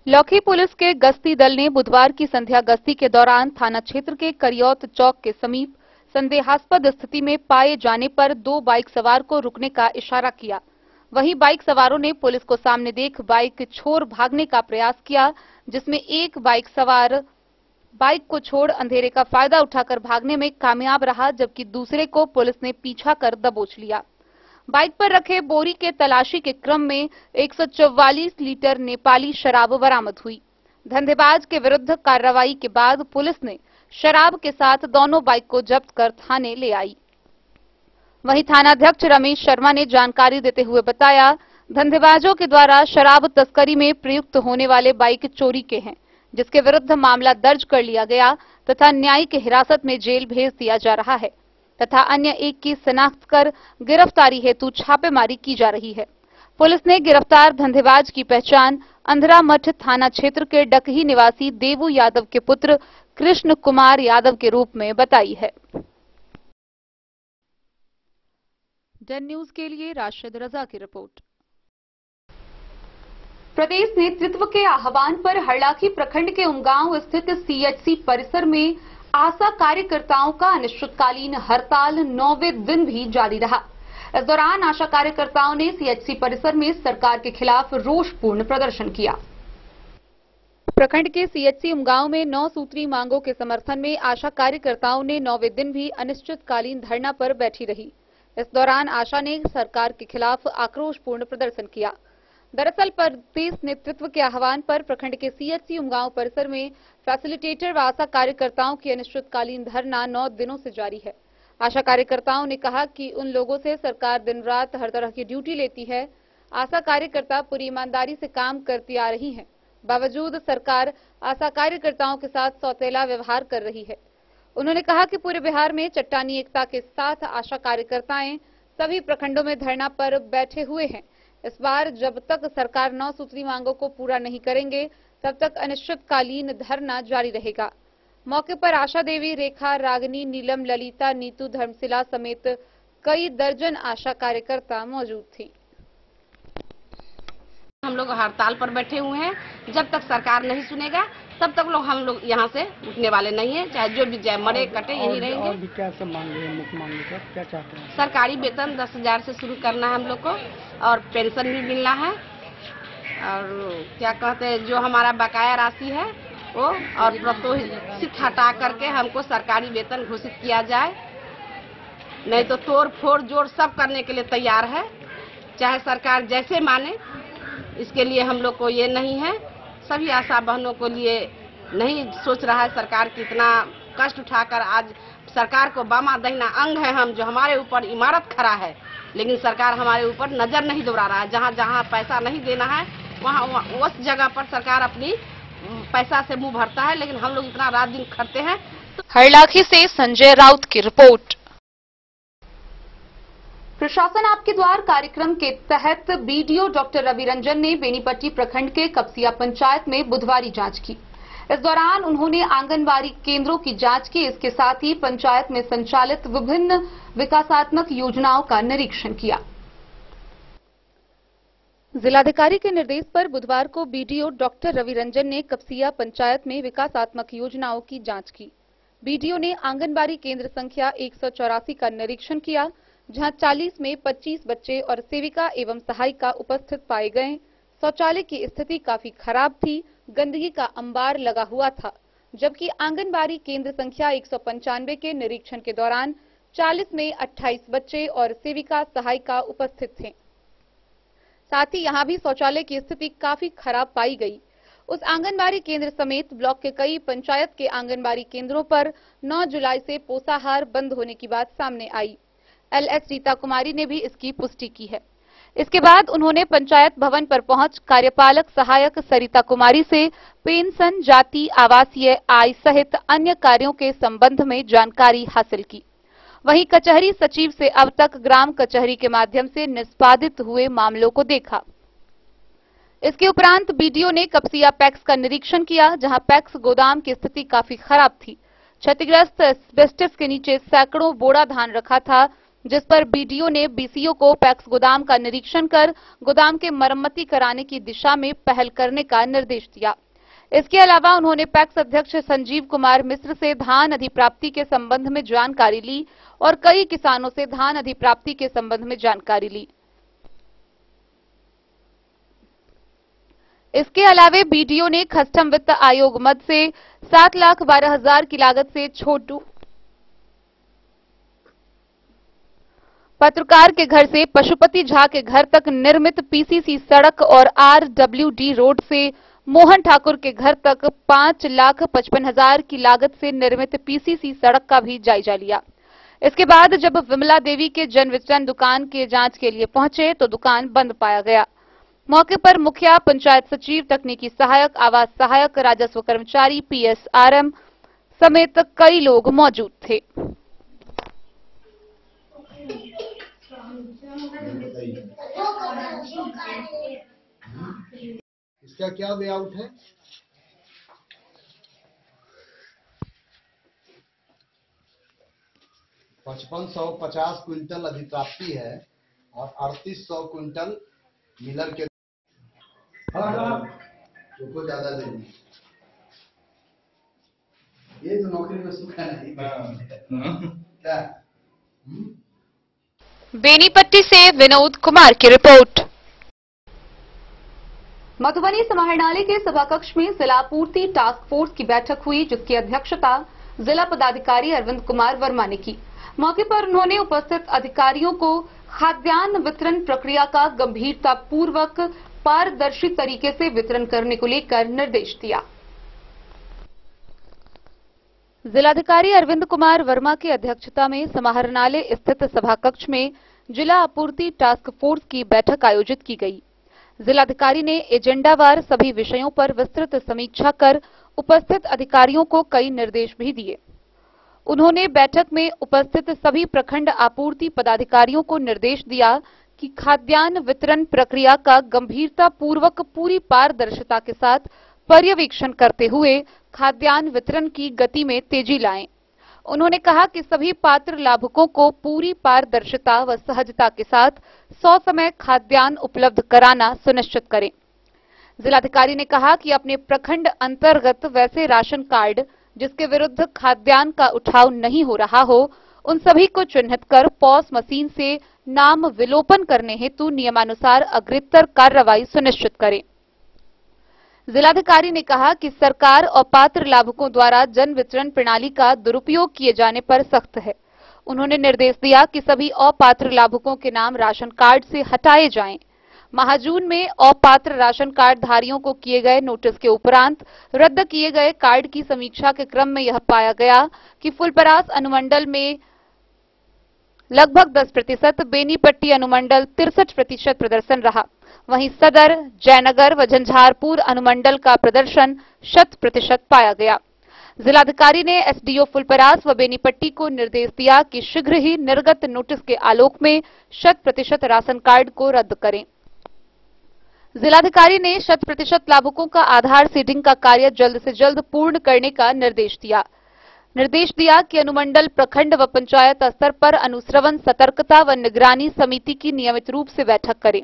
लौकही पुलिस के गश्ती दल ने बुधवार की संध्या गश्ती के दौरान थाना क्षेत्र के करियौत चौक के समीप संदेहास्पद स्थिति में पाए जाने पर 2 बाइक सवार को रुकने का इशारा किया। वहीं बाइक सवारों ने पुलिस को सामने देख बाइक छोड़ भागने का प्रयास किया, जिसमें एक बाइक सवार बाइक को छोड़ अंधेरे का फायदा उठाकर भागने में कामयाब रहा, जबकि दूसरे को पुलिस ने पीछा कर दबोच लिया। बाइक पर रखे बोरी के तलाशी के क्रम में 144 लीटर नेपाली शराब बरामद हुई। धंधेबाज के विरुद्ध कार्रवाई के बाद पुलिस ने शराब के साथ दोनों बाइक को जब्त कर थाने ले आई। वहीं थानाध्यक्ष रमेश शर्मा ने जानकारी देते हुए बताया, धंधेबाजों के द्वारा शराब तस्करी में प्रयुक्त होने वाले बाइक चोरी के हैं, जिसके विरुद्ध मामला दर्ज कर लिया गया तथा न्यायिक हिरासत में जेल भेज दिया जा रहा है तथा अन्य एक की शिनाख्त कर गिरफ्तारी हेतु छापेमारी की जा रही है। पुलिस ने गिरफ्तार धंधेबाज की पहचान अंधरा मठ थाना क्षेत्र के डकही निवासी देवू यादव के पुत्र कृष्ण कुमार यादव के रूप में बताई है। डन न्यूज के लिए राशिद रजा की रिपोर्ट। प्रदेश नेतृत्व के आह्वान पर हरलाखी प्रखंड के उमगांव स्थित सीएचसी परिसर में आशा कार्यकर्ताओं का अनिश्चितकालीन हड़ताल 9वें दिन भी जारी रहा। इस दौरान आशा कार्यकर्ताओं ने सीएचसी परिसर में सरकार के खिलाफ रोषपूर्ण प्रदर्शन किया। प्रखंड के सीएचसी उमगांव में 9 सूत्री मांगों के समर्थन में आशा कार्यकर्ताओं ने 9वें दिन भी अनिश्चितकालीन धरना पर बैठी रही। इस दौरान आशा ने सरकार के खिलाफ आक्रोशपूर्ण प्रदर्शन किया। दरअसल प्रदेश नेतृत्व के आह्वान पर प्रखंड के सीएचसी उमगांव परिसर में फैसिलिटेटर व आशा कार्यकर्ताओं की अनिश्चितकालीन धरना 9 दिनों से जारी है। आशा कार्यकर्ताओं ने कहा कि उन लोगों से सरकार दिन रात हर तरह की ड्यूटी लेती है। आशा कार्यकर्ता पूरी ईमानदारी से काम करती आ रही हैं, बावजूद सरकार आशा कार्यकर्ताओं के साथ सौतेला व्यवहार कर रही है। उन्होंने कहा कि पूरे बिहार में चट्टानी एकता के साथ आशा कार्यकर्ताएं सभी प्रखंडों में धरना पर बैठे हुए हैं। इस बार जब तक सरकार 9 सूत्री मांगों को पूरा नहीं करेंगे, तब तक अनिश्चितकालीन धरना जारी रहेगा। मौके पर आशा देवी, रेखा, रागिनी, नीलम, ललिता, नीतू, धर्मशिला समेत कई दर्जन आशा कार्यकर्ता मौजूद थी। हम लोग हड़ताल पर बैठे हुए हैं, जब तक सरकार नहीं सुनेगा तब तक हम लोग यहाँ से उठने वाले नहीं है, चाहे जो भी जाए, मरे कटे यही रहेंगे। और भी क्या सब मांग रहे हैं, मुख्य मांग क्या चाहते हैं? सरकारी वेतन 10,000 से शुरू करना है हम लोग को, और पेंशन भी मिलना है, और क्या कहते हैं जो हमारा बकाया राशि है वो और प्रोत्साहित हटा करके हमको सरकारी वेतन घोषित किया जाए, नहीं तो तोड़ फोड़ जोड़ सब करने के लिए तैयार है, चाहे सरकार जैसे माने। इसके लिए हम लोग को ये नहीं है, सभी आशा बहनों को लिए नहीं सोच रहा है सरकार कितना कष्ट उठाकर आज सरकार को बामा दहिना अंग है हम, जो हमारे ऊपर इमारत खड़ा है, लेकिन सरकार हमारे ऊपर नजर नहीं दौड़ा रहा है। जहाँ जहाँ पैसा नहीं देना है वहाँ उस जगह पर सरकार अपनी पैसा से मुंह भरता है, लेकिन हम लोग इतना रात दिन खटते हैं। हरलाखी से संजय राउत की रिपोर्ट। प्रशासन आपके द्वार कार्यक्रम के तहत बीडीओ डॉक्टर रवि रंजन ने बेनीपट्टी प्रखंड के कपसिया पंचायत में बुधवारी जांच की। इस दौरान उन्होंने आंगनबाड़ी केंद्रों की जांच की। इसके साथ ही पंचायत में संचालित विभिन्न विकासात्मक योजनाओं का निरीक्षण किया। जिलाधिकारी के निर्देश पर बुधवार को बीडीओ डॉक्टर रवि रंजन ने कपसिया पंचायत में विकासात्मक योजनाओं की जांच की। बीडीओ ने आंगनबाड़ी केंद्र संख्या 184 का निरीक्षण किया, जहां 40 में 25 बच्चे और सेविका एवं सहायिका उपस्थित पाए गए। शौचालय की स्थिति काफी खराब थी, गंदगी का अंबार लगा हुआ था, जबकि आंगनबाड़ी केंद्र संख्या 195 के निरीक्षण के दौरान 40 में 28 बच्चे और सेविका सहायिका उपस्थित थे। साथ ही यहां भी शौचालय की स्थिति काफी खराब पाई गई। उस आंगनबाड़ी केंद्र समेत ब्लॉक के कई पंचायत के आंगनबाड़ी केंद्रों पर 9 जुलाई से पोषाहार बंद होने की बात सामने आई। एलएस रीता कुमारी ने भी इसकी पुष्टि की है। इसके बाद उन्होंने पंचायत भवन पर पहुंच कार्यपालक सहायक सरिता कुमारी से पेंशन, जाति, आवासीय आय सहित अन्य कार्यों के संबंध में जानकारी हासिल की। वहीं कचहरी सचिव से अब तक ग्राम कचहरी के माध्यम से निष्पादित हुए मामलों को देखा। इसके उपरांत बीडीओ ने कपसिया पैक्स का निरीक्षण किया, जहां पैक्स गोदाम की स्थिति काफी खराब थी। क्षतिग्रस्त एस्बेस्टस के नीचे सैकड़ों बोरा धान रखा था, जिस पर बीडीओ ने बीसीओ को पैक्स गोदाम का निरीक्षण कर गोदाम के मरम्मती कराने की दिशा में पहल करने का निर्देश दिया। इसके अलावा उन्होंने पैक्स अध्यक्ष संजीव कुमार मिश्र से धान अधिप्राप्ति के संबंध में जानकारी ली और कई किसानों से धान अधिप्राप्ति के संबंध में जानकारी ली। इसके अलावा बीडीओ ने खस्टम वित्त आयोग मद से 7,12,000 की लागत से छोटू पत्रकार के घर से पशुपति झा के घर तक निर्मित पीसीसी सड़क और आरडब्ल्यूडी रोड से मोहन ठाकुर के घर तक 5,55,000 की लागत से निर्मित पीसीसी सड़क का भी जायजा लिया। इसके बाद जब विमला देवी के जन वितरण दुकान के जांच के लिए पहुंचे तो दुकान बंद पाया गया। मौके पर मुखिया, पंचायत सचिव, तकनीकी सहायक, आवास सहायक, राजस्व कर्मचारी, पीएसआरएम समेत कई लोग मौजूद थे। इसका क्या लेआउट है? $5550 क्विंटल अधिप्राप्ति है और 3800 क्विंटल मिलर के को ज्यादा देंगे। ये तो नौकरी में सुख है नहीं क्या? बेनीपट्टी से विनोद कुमार की रिपोर्ट। मधुबनी समाहरणालय के सभाकक्ष में जिला पूर्ति टास्क फोर्स की बैठक हुई, जिसकी अध्यक्षता जिला पदाधिकारी अरविंद कुमार वर्मा ने की। मौके पर उन्होंने उपस्थित अधिकारियों को खाद्यान्न वितरण प्रक्रिया का गंभीरतापूर्वक पारदर्शी तरीके से वितरण करने को लेकर निर्देश दिया। जिलाधिकारी अरविंद कुमार वर्मा की अध्यक्षता में समाहरणालय स्थित सभाकक्ष में जिला आपूर्ति टास्क फोर्स की बैठक आयोजित की गई। जिलाधिकारी ने एजेंडावार सभी विषयों पर विस्तृत समीक्षा कर उपस्थित अधिकारियों को कई निर्देश भी दिए। उन्होंने बैठक में उपस्थित सभी प्रखंड आपूर्ति पदाधिकारियों को निर्देश दिया कि खाद्यान्न वितरण प्रक्रिया का गंभीरतापूर्वक पूरी पारदर्शिता के साथ पर्यवेक्षण करते हुए खाद्यान्न वितरण की गति में तेजी लाएं। उन्होंने कहा कि सभी पात्र लाभुकों को पूरी पारदर्शिता व सहजता के साथ 100 समय खाद्यान्न उपलब्ध कराना सुनिश्चित करें। जिलाधिकारी ने कहा कि अपने प्रखंड अंतर्गत वैसे राशन कार्ड जिसके विरुद्ध खाद्यान्न का उठाव नहीं हो रहा हो, उन सभी को चिन्हित कर पॉस मशीन से नाम विलोपन करने हेतु नियमानुसार अग्रितर कार्रवाई सुनिश्चित करें। जिलाधिकारी ने कहा कि सरकार अपात्र लाभुकों द्वारा जन वितरण प्रणाली का दुरुपयोग किए जाने पर सख्त है। उन्होंने निर्देश दिया कि सभी अपात्र लाभुकों के नाम राशन कार्ड से हटाए जाएं। महाजून में अपात्र राशन कार्ड धारियों को किए गए नोटिस के उपरांत रद्द किए गए कार्ड की समीक्षा के क्रम में यह पाया गया कि फुलपरास अनुमंडल में लगभग 10%, बेनीपट्टी अनुमंडल 63% प्रदर्शन रहा। वहीं सदर, जयनगर व झंझारपुर अनुमंडल का प्रदर्शन 100% पाया गया। जिलाधिकारी ने एसडीओ फुलपरास व बेनीपट्टी को निर्देश दिया कि शीघ्र ही निर्गत नोटिस के आलोक में 100% राशन कार्ड को रद्द करें। जिलाधिकारी ने 100% लाभुकों का आधार सीडिंग का कार्य जल्द से जल्द पूर्ण करने का निर्देश दिया कि अनुमंडल, प्रखंड व पंचायत स्तर पर अनुश्रवण, सतर्कता व निगरानी समिति की नियमित रूप से बैठक करें।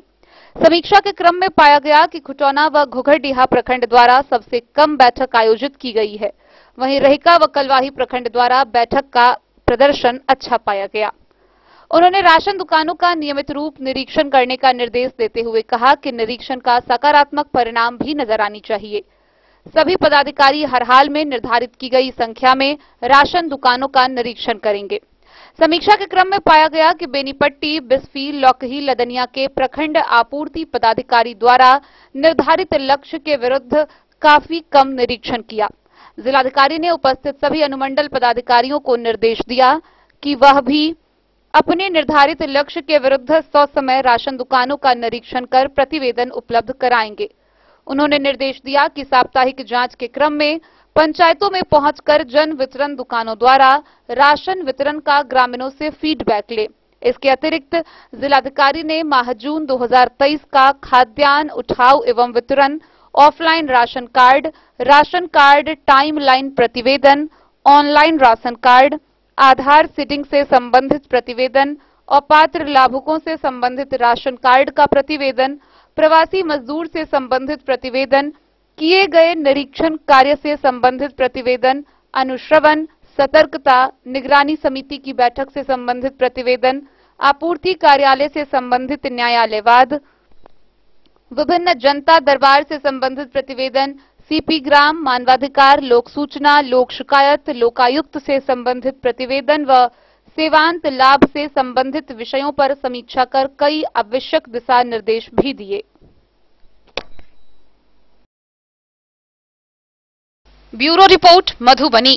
समीक्षा के क्रम में पाया गया कि खुटौना व घुघरडीहा प्रखंड द्वारा सबसे कम बैठक आयोजित की गई है। वहीं रहिका व कलवाही प्रखंड द्वारा बैठक का प्रदर्शन अच्छा पाया गया। उन्होंने राशन दुकानों का नियमित रूप निरीक्षण करने का निर्देश देते हुए कहा कि निरीक्षण का सकारात्मक परिणाम भी नजर आनी चाहिए। सभी पदाधिकारी हर हाल में निर्धारित की गई संख्या में राशन दुकानों का निरीक्षण करेंगे। समीक्षा के क्रम में पाया गया कि बेनीपट्टी, बिस्फी, लौकही, लदनिया के प्रखंड आपूर्ति पदाधिकारी द्वारा निर्धारित लक्ष्य के विरुद्ध काफी कम निरीक्षण किया। जिलाधिकारी ने उपस्थित सभी अनुमंडल पदाधिकारियों को निर्देश दिया कि वह भी अपने निर्धारित लक्ष्य के विरुद्ध ससमय राशन दुकानों का निरीक्षण कर प्रतिवेदन उपलब्ध कराएंगे। उन्होंने निर्देश दिया कि साप्ताहिक जांच के क्रम में पंचायतों में पहुंचकर जन वितरण दुकानों द्वारा राशन वितरण का ग्रामीणों से फीडबैक ले। इसके अतिरिक्त जिलाधिकारी ने माह जून 2023 का खाद्यान्न उठाव एवं वितरण, ऑफलाइन राशन कार्ड टाइमलाइन प्रतिवेदन, ऑनलाइन राशन कार्ड, आधार सीडिंग से संबंधित प्रतिवेदन, अपात्र लाभुकों से संबंधित राशन कार्ड का प्रतिवेदन, प्रवासी मजदूर से संबंधित प्रतिवेदन, किए गए निरीक्षण कार्य से संबंधित प्रतिवेदन, अनुश्रवण, सतर्कता, निगरानी समिति की बैठक से संबंधित प्रतिवेदन, आपूर्ति कार्यालय से संबंधित न्यायालयवाद, विभिन्न जनता दरबार से संबंधित प्रतिवेदन, सीपी ग्राम, मानवाधिकार, लोक सूचना, लोक शिकायत, लोकायुक्त से संबंधित प्रतिवेदन व सेवांत लाभ से संबंधित विषयों पर समीक्षा कर कई आवश्यक दिशा निर्देश भी दिए। Bureau report, Madhubani.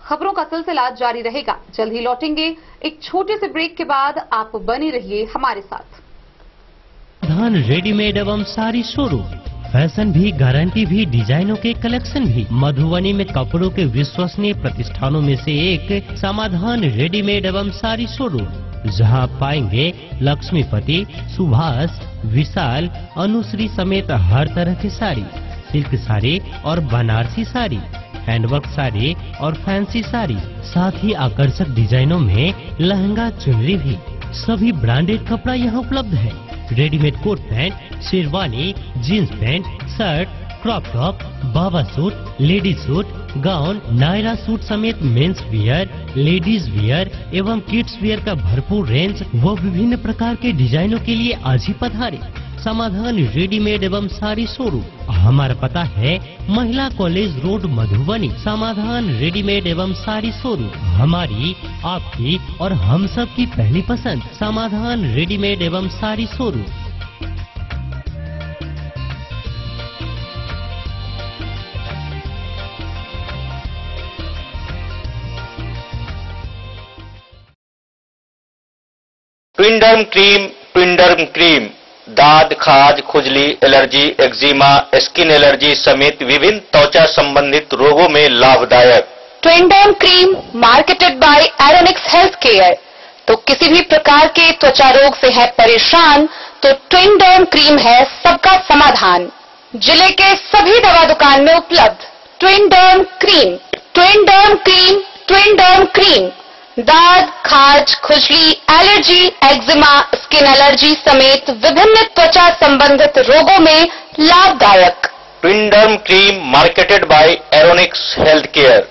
खबरों का सिलसिला जारी रहेगा। जल्द ही लौटेंगे एक छोटे से ब्रेक के बाद। आप बने रहिए हमारे साथ। धान रेडीमेड एवं सारी शोरूम, फैशन भी, गारंटी भी, डिजाइनों के कलेक्शन भी। मधुबनी में कपड़ों के विश्वसनीय प्रतिष्ठानों में से एक समाधान रेडीमेड एवं सारी शोरूम, जहां आप पाएंगे लक्ष्मीपति, सुभाष, विशाल, अनुश्री समेत हर तरह की साड़ी, सिल्क साड़ी और बनारसी साड़ी, हैंडवर्क साड़ी और फैंसी साड़ी, साथ ही आकर्षक डिजाइनों में लहंगा, चुनरी भी। सभी ब्रांडेड कपड़ा यहाँ उपलब्ध है। Readymade coat pant, sherwani, jeans pant, shirt, crop top, बाबा suit, ladies suit, gown, Naira suit समेत मेंस वियर, लेडीज वियर एवं किड्स वियर का भरपूर रेंज व विभिन्न प्रकार के डिजाइनों के लिए आज ही पधारे। समाधान रेडीमेड एवं सारी शोरूम। हमारा पता है महिला कॉलेज रोड, मधुबनी। समाधान रेडीमेड एवं सारी शोरूम हमारी, आपकी और हम सब की पहली पसंद। समाधान रेडीमेड एवं सारी शोरूम। ट्विंडर्म क्रीम दाद, खाज, खुजली, एलर्जी, एक्जिमा, स्किन एलर्जी समेत विभिन्न त्वचा संबंधित रोगों में लाभदायक। Twinderm cream marketed by Aeronix health care. तो किसी भी प्रकार के त्वचा रोग से है परेशान तो ट्विंडर्म क्रीम है सबका समाधान। जिले के सभी दवा दुकान में उपलब्ध ट्विंडर्म क्रीम। ट्विंडर्म क्रीम, ट्विंडर्म क्रीम दाद, खाज, खुजली, एलर्जी, एक्जिमा, स्किन एलर्जी समेत विभिन्न त्वचा संबंधित रोगों में लाभदायक। Twinderm cream marketed by Aeronix health care.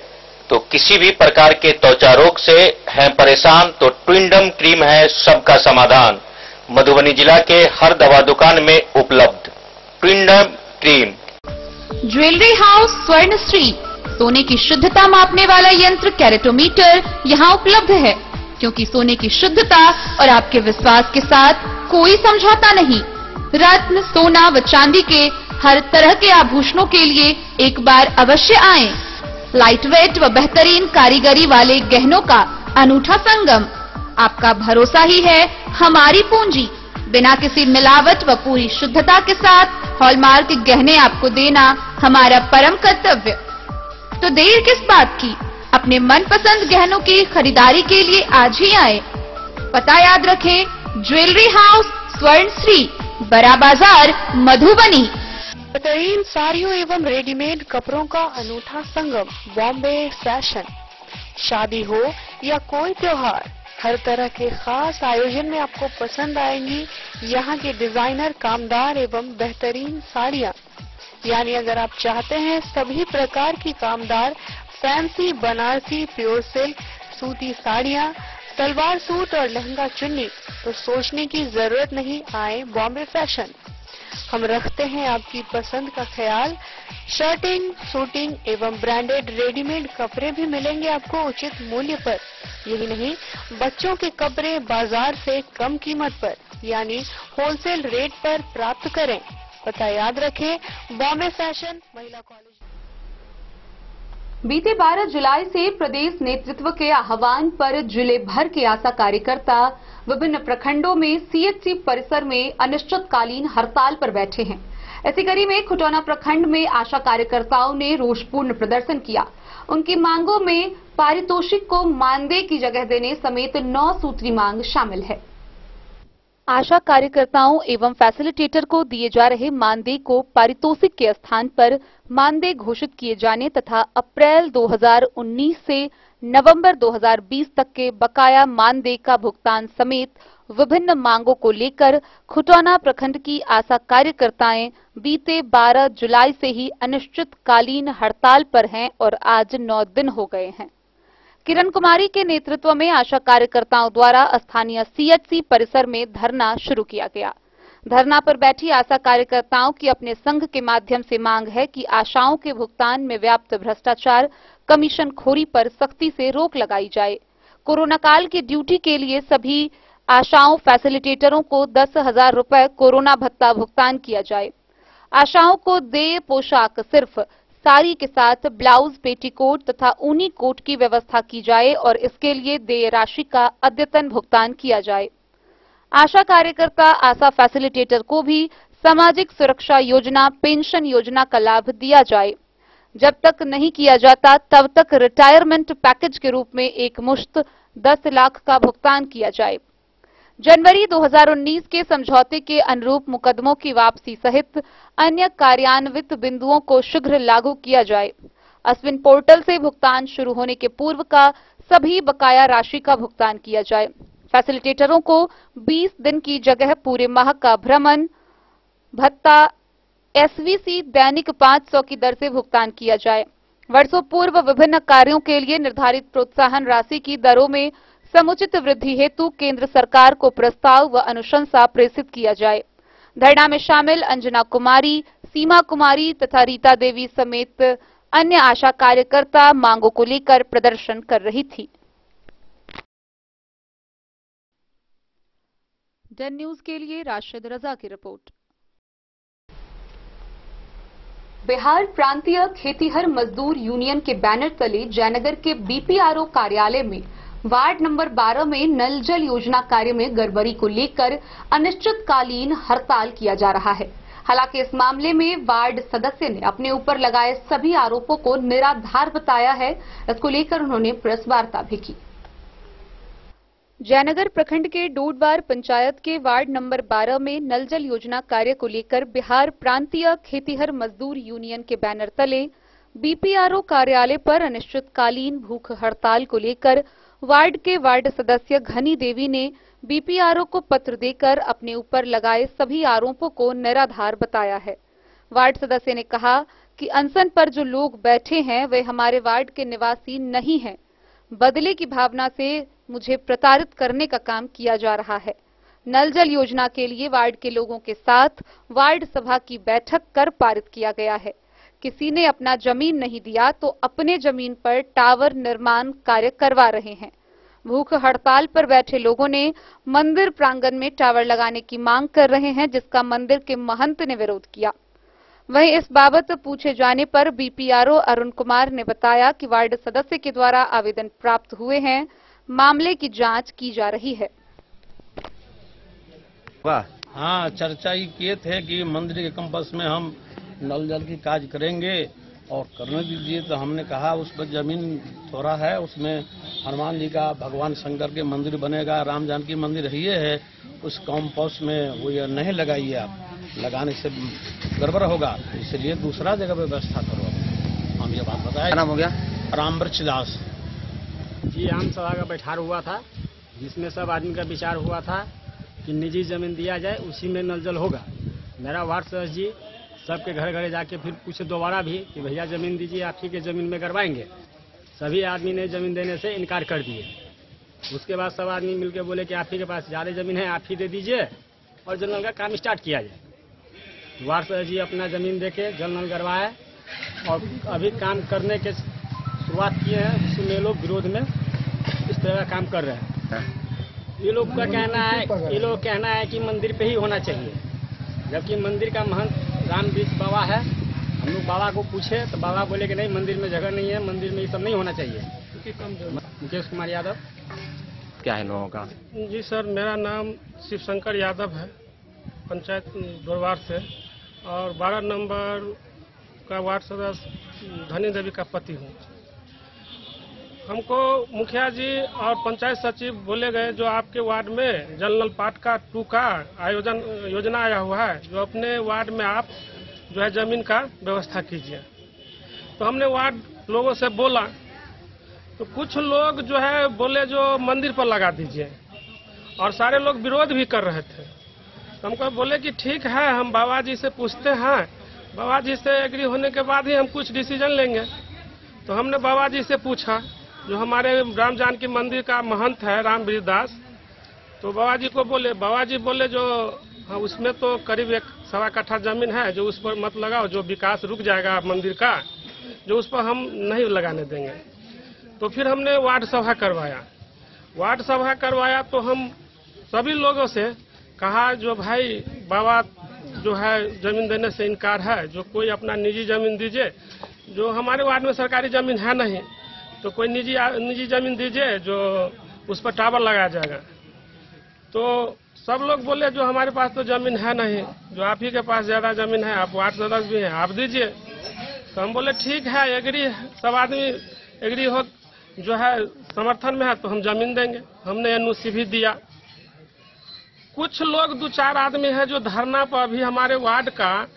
तो किसी भी प्रकार के त्वचा रोग से हैं परेशान तो ट्विंडर्म क्रीम है सबका समाधान। मधुबनी जिला के हर दवा दुकान में उपलब्ध। ट्विंडर्म क्रीम। ज्वेलरी हाउस स्वर्ण श्री, सोने की शुद्धता मापने वाला यंत्र कैरेटोमीटर यहाँ उपलब्ध है, क्योंकि सोने की शुद्धता और आपके विश्वास के साथ कोई समझौता नहीं। रत्न, सोना व चांदी के हर तरह के आभूषणों के लिए एक बार अवश्य आएं। लाइट वेट व बेहतरीन कारीगरी वाले गहनों का अनूठा संगम, आपका भरोसा ही है हमारी पूंजी। बिना किसी मिलावट व पूरी शुद्धता के साथ हॉलमार्क गहने आपको देना हमारा परम कर्तव्य। तो देर किस बात की, अपने मनपसंद गहनों की खरीदारी के लिए आज ही आए। पता याद रखें, ज्वेलरी हाउस स्वर्ण श्री, बड़ा बाजार, मधुबनी। बेहतरीन साड़ियों एवं रेडीमेड कपड़ों का अनूठा संगम, बॉम्बे फैशन। शादी हो या कोई त्योहार, हर तरह के खास आयोजन में आपको पसंद आएंगी यहाँ की डिजाइनर, कामदार एवं बेहतरीन साड़ियाँ। यानी अगर आप चाहते हैं सभी प्रकार की कामदार, फैंसी, बनारसी, प्योर सिल्क, सूती साड़ियाँ, सलवार सूट और लहंगा चुन्नी, तो सोचने की जरूरत नहीं, आए बॉम्बे फैशन। हम रखते हैं आपकी पसंद का ख्याल। शर्टिंग, सूटिंग एवं ब्रांडेड रेडीमेड कपड़े भी मिलेंगे आपको उचित मूल्य पर। यही नहीं, बच्चों के कपड़े बाजार से कम कीमत पर, यानी होलसेल रेट पर प्राप्त करें। पता याद रखें, बॉम्बे फैशन, महिला कॉलेज। बीते 12 जुलाई से प्रदेश नेतृत्व के आह्वान पर जिले भर के आशा कार्यकर्ता विभिन्न प्रखंडों में सीएचसी परिसर में अनिश्चितकालीन हड़ताल पर बैठे हैं। इसी कड़ी में खुटौना प्रखंड में आशा कार्यकर्ताओं ने रोषपूर्ण प्रदर्शन किया। उनकी मांगों में पारितोषिक को मानदेय की जगह देने समेत 9 सूत्री मांग शामिल है। आशा कार्यकर्ताओं एवं फैसिलिटेटर को दिए जा रहे मानदेय को पारितोषिक के स्थान पर मानदेय घोषित किए जाने तथा अप्रैल 2019 से नवंबर 2020 तक के बकाया मानदेय का भुगतान समेत विभिन्न मांगों को लेकर खुटौना प्रखंड की आशा कार्यकर्ताएं बीते 12 जुलाई से ही अनिश्चितकालीन हड़ताल पर हैं और आज 9 दिन हो गए हैं। किरण कुमारी के नेतृत्व में आशा कार्यकर्ताओं द्वारा स्थानीय सीएचसी परिसर में धरना शुरू किया गया। धरना पर बैठी आशा कार्यकर्ताओं की अपने संघ के माध्यम से मांग है कि आशाओं के भुगतान में व्याप्त भ्रष्टाचार, कमीशन खोरी पर सख्ती से रोक लगाई जाए। कोरोना काल की ड्यूटी के लिए सभी आशाओं, फैसिलिटेटरों को 10,000 रुपए कोरोना भत्ता भुगतान किया जाए। आशाओं को देय पोशाक सिर्फ साड़ी के साथ ब्लाउज, पेटीकोट तथा ऊनी कोट की व्यवस्था की जाए और इसके लिए देय राशि का अद्यतन भुगतान किया जाए। आशा कार्यकर्ता, आशा फैसिलिटेटर को भी सामाजिक सुरक्षा योजना, पेंशन योजना का लाभ दिया जाए। जब तक नहीं किया जाता तब तक रिटायरमेंट पैकेज के रूप में एक मुश्त 10 लाख का भुगतान किया जाए। जनवरी 2019 के समझौते के अनुरूप मुकदमों की वापसी सहित अन्य कार्यान्वित बिंदुओं को शीघ्र लागू किया जाए। अश्विन पोर्टल से भुगतान शुरू होने के पूर्व का सभी बकाया राशि का भुगतान किया जाए। फैसिलिटेटरों को 20 दिन की जगह पूरे माह का भ्रमण भत्ता एसवीसी दैनिक 500 की दर से भुगतान किया जाए। वर्षों पूर्व विभिन्न कार्यों के लिए निर्धारित प्रोत्साहन राशि की दरों में समुचित वृद्धि हेतु केंद्र सरकार को प्रस्ताव व अनुशंसा प्रेषित किया जाए। धरना में शामिल अंजना कुमारी, सीमा कुमारी तथा रीता देवी समेत अन्य आशा कार्यकर्ता मांगों को लेकर प्रदर्शन कर रही थी। डन न्यूज के लिए राशिद रजा की रिपोर्ट। बिहार प्रांतीय खेतीहर मजदूर यूनियन के बैनर तले जयनगर के बीपीआरओ कार्यालय में वार्ड नंबर 12 में नल जल योजना कार्य में गड़बड़ी को लेकर अनिश्चितकालीन हड़ताल किया जा रहा है। हालांकि इस मामले में वार्ड सदस्य ने अपने ऊपर लगाए सभी आरोपों को निराधार बताया है। इसको लेकर उन्होंने प्रेस वार्ता भी की। जयनगर प्रखंड के डोडवार पंचायत के वार्ड नंबर 12 में नल जल योजना कार्य को लेकर बिहार प्रांतीय खेतीहर मजदूर यूनियन के बैनर तले बीपीआरओ कार्यालय पर अनिश्चितकालीन भूख हड़ताल को लेकर वार्ड के वार्ड सदस्य घनी देवी ने बीपीआरओ को पत्र देकर अपने ऊपर लगाए सभी आरोपों को निराधार बताया है। वार्ड सदस्य ने कहा कि अनशन पर जो लोग बैठे हैं वे हमारे वार्ड के निवासी नहीं हैं। बदले की भावना से मुझे प्रताड़ित करने का काम किया जा रहा है। नल जल योजना के लिए वार्ड के लोगों के साथ वार्ड सभा की बैठक कर पारित किया गया है। किसी ने अपना जमीन नहीं दिया तो अपने जमीन पर टावर निर्माण कार्य करवा रहे हैं। भूख हड़ताल पर बैठे लोगों ने मंदिर प्रांगण में टावर लगाने की मांग कर रहे हैं, जिसका मंदिर के महंत ने विरोध किया। वहीं इस बाबत पूछे जाने पर बीपीआरओ अरुण कुमार ने बताया कि वार्ड सदस्य के द्वारा आवेदन प्राप्त हुए हैं, मामले की जांच की जा रही है। हाँ, चर्चा ही किए थे कि मंदिर के कैंपस में हम नल जल की काज करेंगे और करने दीजिए। तो हमने कहा उस पर जमीन थोड़ा है, उसमें हनुमान जी का, भगवान शंकर के मंदिर बनेगा, राम जानकी मंदिर है, उस कैंपस में वो ये नहीं लगाइए, आप लगाने से गड़बड़ होगा, इसलिए दूसरा जगह व्यवस्था करो। हम ये बात बताए। नाम हो गया रामवृक्ष दास जी। आम सभा का बैठार हुआ था, जिसमें सब आदमी का विचार हुआ था कि निजी जमीन दिया जाए, उसी में नल जल होगा। मेरा वार्ड सदस्य जी सबके घर घरे जाके फिर पूछे दोबारा भी कि भैया जमीन दीजिए, आप ही के जमीन में करवाएंगे। सभी आदमी ने जमीन देने से इनकार कर दिए। उसके बाद सब आदमी मिलकर बोले कि आप ही के पास ज़्यादा जमीन है, आप ही दे दीजिए और जल नल का काम स्टार्ट किया जाए। वार्ड सदस्य जी अपना जमीन देके जल नल करवाए और अभी काम करने के शुरुआत किए हैं। उसमें लोग विरोध में इस तरह का काम कर रहे हैं। ये लोग का कहना है कि मंदिर पे ही होना चाहिए, जबकि मंदिर का महंत रामवृक्ष बाबा है। हम लोग बाबा को पूछे तो बाबा बोले कि नहीं, मंदिर में जगह नहीं है, मंदिर में ये सब नहीं होना चाहिए। मुकेश कुमार यादव। क्या है लोगों का? जी सर, मेरा नाम शिव शंकर यादव है, पंचायत दरबार से, और 12 नंबर का वार्ड सदस्य धनी देवी का पति हूँ। हमको मुखिया जी और पंचायत सचिव बोले गए जो आपके वार्ड में जल नल पार्ट का 2 का योजना आया हुआ है, जो अपने वार्ड में आप जो है जमीन का व्यवस्था कीजिए। तो हमने वार्ड लोगों से बोला, तो कुछ लोग जो है बोले जो मंदिर पर लगा दीजिए, और सारे लोग विरोध भी कर रहे थे। तो हमको बोले कि ठीक है, हम बाबा जी से पूछते हैं, बाबा जी से एग्री होने के बाद ही हम कुछ डिसीजन लेंगे। तो हमने बाबा जी से पूछा, जो हमारे राम जानकी मंदिर का महंत है रामवृक्ष दास, तो बाबा जी को बोले, बाबा जी बोले जो हाँ, उसमें तो करीब 1.25 कट्ठा जमीन है, जो उस पर मत लगाओ, जो विकास रुक जाएगा मंदिर का, जो उस पर हम नहीं लगाने देंगे। तो फिर हमने वार्ड सभा करवाया। तो हम सभी लोगों से कहा जो भाई बाबा जो है जमीन देने से इनकार है, जो कोई अपना निजी जमीन दीजिए, जो हमारे वार्ड में सरकारी जमीन है नहीं, तो कोई निजी जमीन दीजिए जो उस पर टावर लगाया जाएगा। तो सब लोग बोले जो हमारे पास तो जमीन है नहीं, जो आप ही के पास ज्यादा जमीन है, आप वार्ड सदस्य भी हैं, आप दीजिए। तो हम बोले ठीक है, एग्री, सब आदमी एग्री हो जो है समर्थन में है तो हम जमीन देंगे। हमने एनओसी भी दिया। कुछ लोग 2-4 आदमी हैं जो धरना पर, अभी हमारे वार्ड का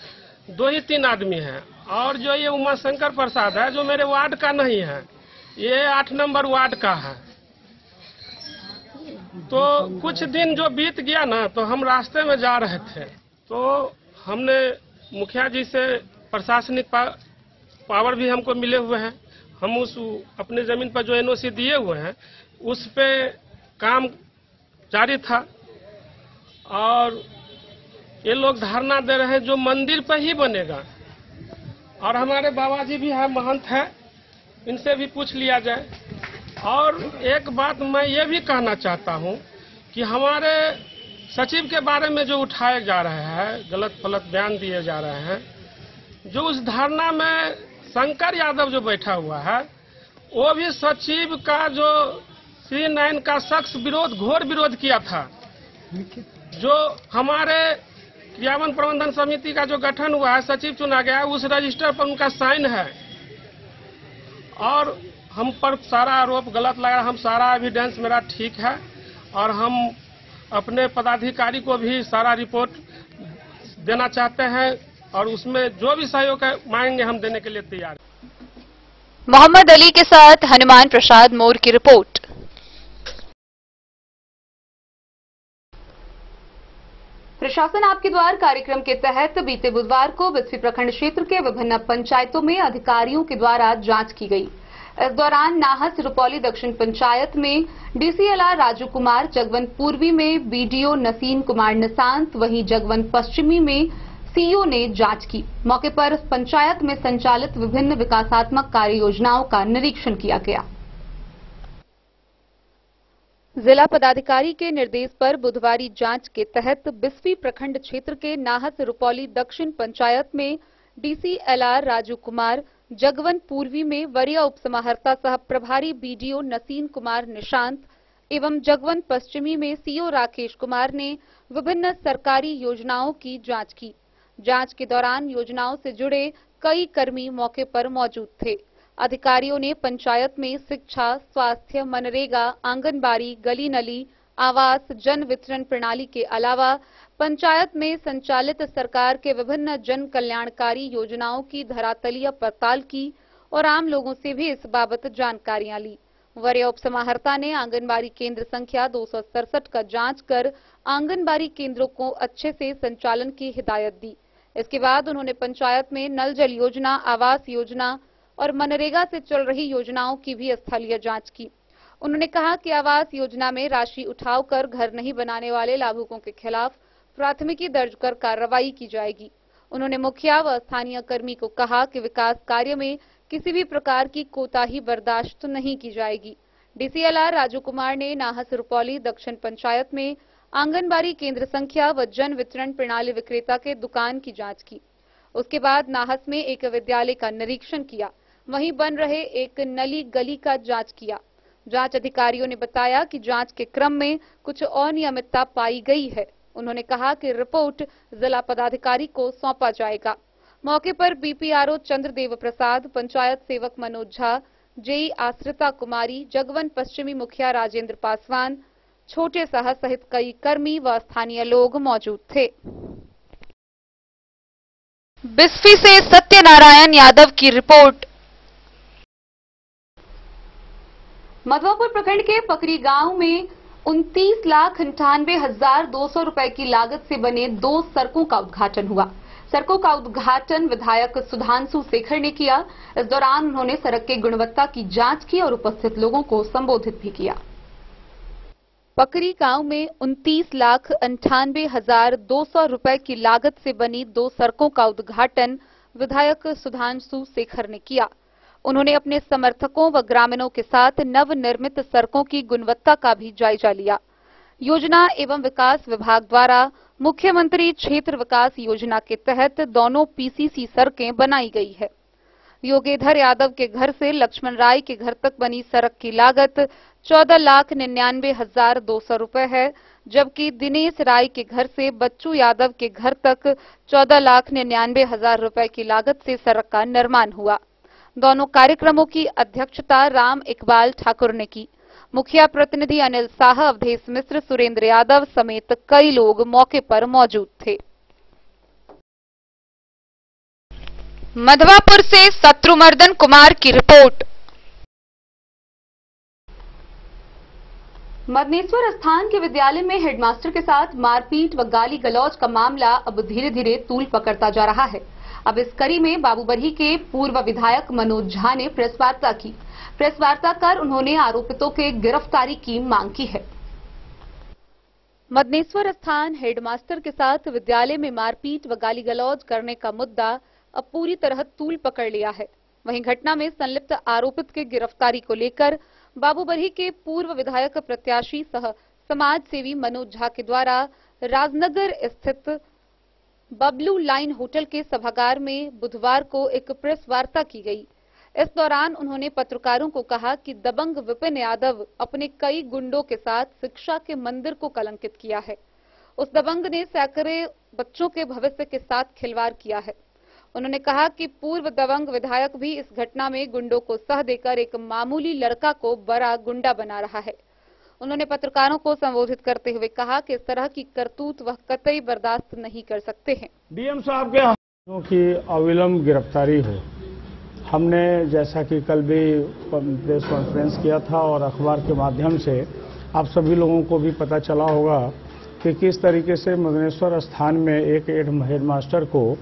2 ही 3 आदमी हैं, और जो ये उमाशंकर प्रसाद है जो मेरे वार्ड का नहीं है, ये 8 नंबर वार्ड का है। तो कुछ दिन जो बीत गया ना, तो हम रास्ते में जा रहे थे, तो हमने मुखिया जी से प्रशासनिक पावर भी हमको मिले हुए हैं। हम उस अपने जमीन पर जो एनओसी दिए हुए हैं उस पे काम जारी था, और ये लोग धरना दे रहे हैं जो मंदिर पर ही बनेगा। और हमारे बाबा जी भी है, महंत है, इनसे भी पूछ लिया जाए। और एक बात मैं ये भी कहना चाहता हूँ कि हमारे सचिव के बारे में जो उठाए जा रहे हैं, गलत फलत बयान दिए जा रहे हैं, जो उस धरना में शंकर यादव जो बैठा हुआ है, वो भी सचिव का जो C9 का सख्त विरोध, घोर विरोध किया था। जो हमारे क्रियान्वयन प्रबंधन समिति का जो गठन हुआ है, सचिव चुना गया है, उस रजिस्टर पर उनका साइन है, और हम पर सारा आरोप गलत लगा। हम सारा एविडेंस मेरा ठीक है, और हम अपने पदाधिकारी को भी सारा रिपोर्ट देना चाहते हैं, और उसमें जो भी सहयोग मांगेंगे हम देने के लिए तैयार हैं। मोहम्मद अली के साथ हनुमान प्रसाद मोर की रिपोर्ट। प्रशासन आपके द्वार कार्यक्रम के तहत बीते बुधवार को बिस्फी प्रखंड क्षेत्र के विभिन्न पंचायतों में अधिकारियों के द्वारा जांच की गई। इस दौरान नाहस रुपौली दक्षिण पंचायत में डीसीएलआर राजू कुमार, जगवंत पूर्वी में बीडीओ नसीम कुमार निशांत, वहीं जगवंत पश्चिमी में सीईओ ने जांच की। मौके पर पंचायत में संचालित विभिन्न विकासात्मक कार्य योजनाओं का निरीक्षण किया गया। जिला पदाधिकारी के निर्देश पर बुधवारी जांच के तहत बिस्फी प्रखंड क्षेत्र के नाहस रुपौली दक्षिण पंचायत में डीसीएलआर राजू कुमार, जगवंत पूर्वी में वरीय उपसमाहर्ता सह प्रभारी बीडीओ नसीम कुमार निशांत एवं जगवंत पश्चिमी में सीईओ राकेश कुमार ने विभिन्न सरकारी योजनाओं की जांच की। जांच के दौरान योजनाओं से जुड़े कई कर्मी मौके पर मौजूद थे। अधिकारियों ने पंचायत में शिक्षा, स्वास्थ्य, मनरेगा, आंगनबाड़ी, गली नली, आवास, जन वितरण प्रणाली के अलावा पंचायत में संचालित सरकार के विभिन्न जन कल्याणकारी योजनाओं की धरातलीय पड़ताल की और आम लोगों से भी इस बाबत जानकारियां ली। वरीय उपसमाहर्ता ने आंगनबाड़ी केंद्र संख्या 267 का जांच कर आंगनबाड़ी केंद्रों को अच्छे से संचालन की हिदायत दी। इसके बाद उन्होंने पंचायत में नल जल योजना, आवास योजना और मनरेगा से चल रही योजनाओं की भी स्थलीय जांच की। उन्होंने कहा कि आवास योजना में राशि उठाकर घर नहीं बनाने वाले लाभुकों के खिलाफ प्राथमिकी दर्ज कर कार्रवाई की जाएगी। उन्होंने मुखिया व स्थानीय कर्मी को कहा कि विकास कार्य में किसी भी प्रकार की कोताही बर्दाश्त नहीं की जाएगी। डीसीएलआर राजू कुमार ने नाहस रुपौली दक्षिण पंचायत में आंगनबाड़ी केंद्र संख्या व जन वितरण प्रणाली विक्रेता के दुकान की जांच की। उसके बाद नाहस में एक विद्यालय का निरीक्षण किया, वहीं बन रहे एक नली गली का जांच किया। जांच अधिकारियों ने बताया कि जांच के क्रम में कुछ अनियमितता पाई गई है। उन्होंने कहा कि रिपोर्ट जिला पदाधिकारी को सौंपा जाएगा। मौके पर बीपीआरओ चंद्रदेव प्रसाद, पंचायत सेवक मनोज झा, जेई आश्रिता कुमारी, जगवंत पश्चिमी मुखिया राजेंद्र पासवान, छोटे साह सहित कई कर्मी व स्थानीय लोग मौजूद थे। बिस्फी से सत्यनारायण यादव की रिपोर्ट। मधवापुर प्रखंड के पकरी गांव में 29,98,200 रुपए की लागत से बने 2 सड़कों का उद्घाटन हुआ। सड़कों का उद्घाटन विधायक सुधांशु शेखर ने किया। इस दौरान उन्होंने सड़क की गुणवत्ता की जांच की और उपस्थित लोगों को संबोधित भी किया। पकरी गांव में 29,98,200 रुपए की लागत से बनी 2 सड़कों का उद्घाटन विधायक सुधांशु शेखर ने किया। उन्होंने अपने समर्थकों व ग्रामीणों के साथ नवनिर्मित सड़कों की गुणवत्ता का भी जायजा लिया। योजना एवं विकास विभाग द्वारा मुख्यमंत्री क्षेत्र विकास योजना के तहत दोनों पीसीसी सड़कें बनाई गई है। योगेधर यादव के घर से लक्ष्मण राय के घर तक बनी सड़क की लागत 14,99,200 रुपए है, जबकि दिनेश राय के घर से बच्चू यादव के घर तक 14,99,000 रुपए की लागत से सड़क का निर्माण हुआ। दोनों कार्यक्रमों की अध्यक्षता राम इकबाल ठाकुर ने की। मुखिया प्रतिनिधि अनिल शाह, अवधेश मिश्र, सुरेंद्र यादव समेत कई लोग मौके पर मौजूद थे। मधवापुर से शत्रुमर्दन कुमार की रिपोर्ट। मदनेश्वर स्थान के विद्यालय में हेडमास्टर के साथ मारपीट व गाली गलौज का मामला अब धीरे धीरे तूल पकड़ता जा रहा है। अब इस कड़ी में बाबूबरही के पूर्व विधायक मनोज झा ने प्रेस वार्ता की। प्रेस वार्ता कर उन्होंने आरोपितों के गिरफ्तारी की मांग की है। मदनेश्वर स्थान हेडमास्टर के साथ विद्यालय में मारपीट व गाली गलौज करने का मुद्दा अब पूरी तरह तूल पकड़ लिया है। वहीं घटना में संलिप्त आरोपित की गिरफ्तारी को लेकर बाबूबरही के पूर्व विधायक प्रत्याशी सह समाज सेवी मनोज झा के द्वारा राजनगर स्थित बबलू लाइन होटल के सभागार में बुधवार को एक प्रेस वार्ता की गई। इस दौरान उन्होंने पत्रकारों को कहा कि दबंग विपिन यादव अपने कई गुंडों के साथ शिक्षा के मंदिर को कलंकित किया है। उस दबंग ने सैकड़ों बच्चों के भविष्य के साथ खिलवाड़ किया है। उन्होंने कहा कि पूर्व दबंग विधायक भी इस घटना में गुंडों को सह देकर एक मामूली लड़का को बड़ा गुंडा बना रहा है। उन्होंने पत्रकारों को संबोधित करते हुए कहा कि इस तरह की करतूत वह कतई बर्दाश्त नहीं कर सकते हैं। डीएम साहब के की अविलंब गिरफ्तारी हो। हमने जैसा कि कल भी प्रेस कॉन्फ्रेंस किया था और अखबार के माध्यम से आप सभी लोगों को भी पता चला होगा कि किस तरीके से मदनेश्वर स्थान में एक हेडमास्टर को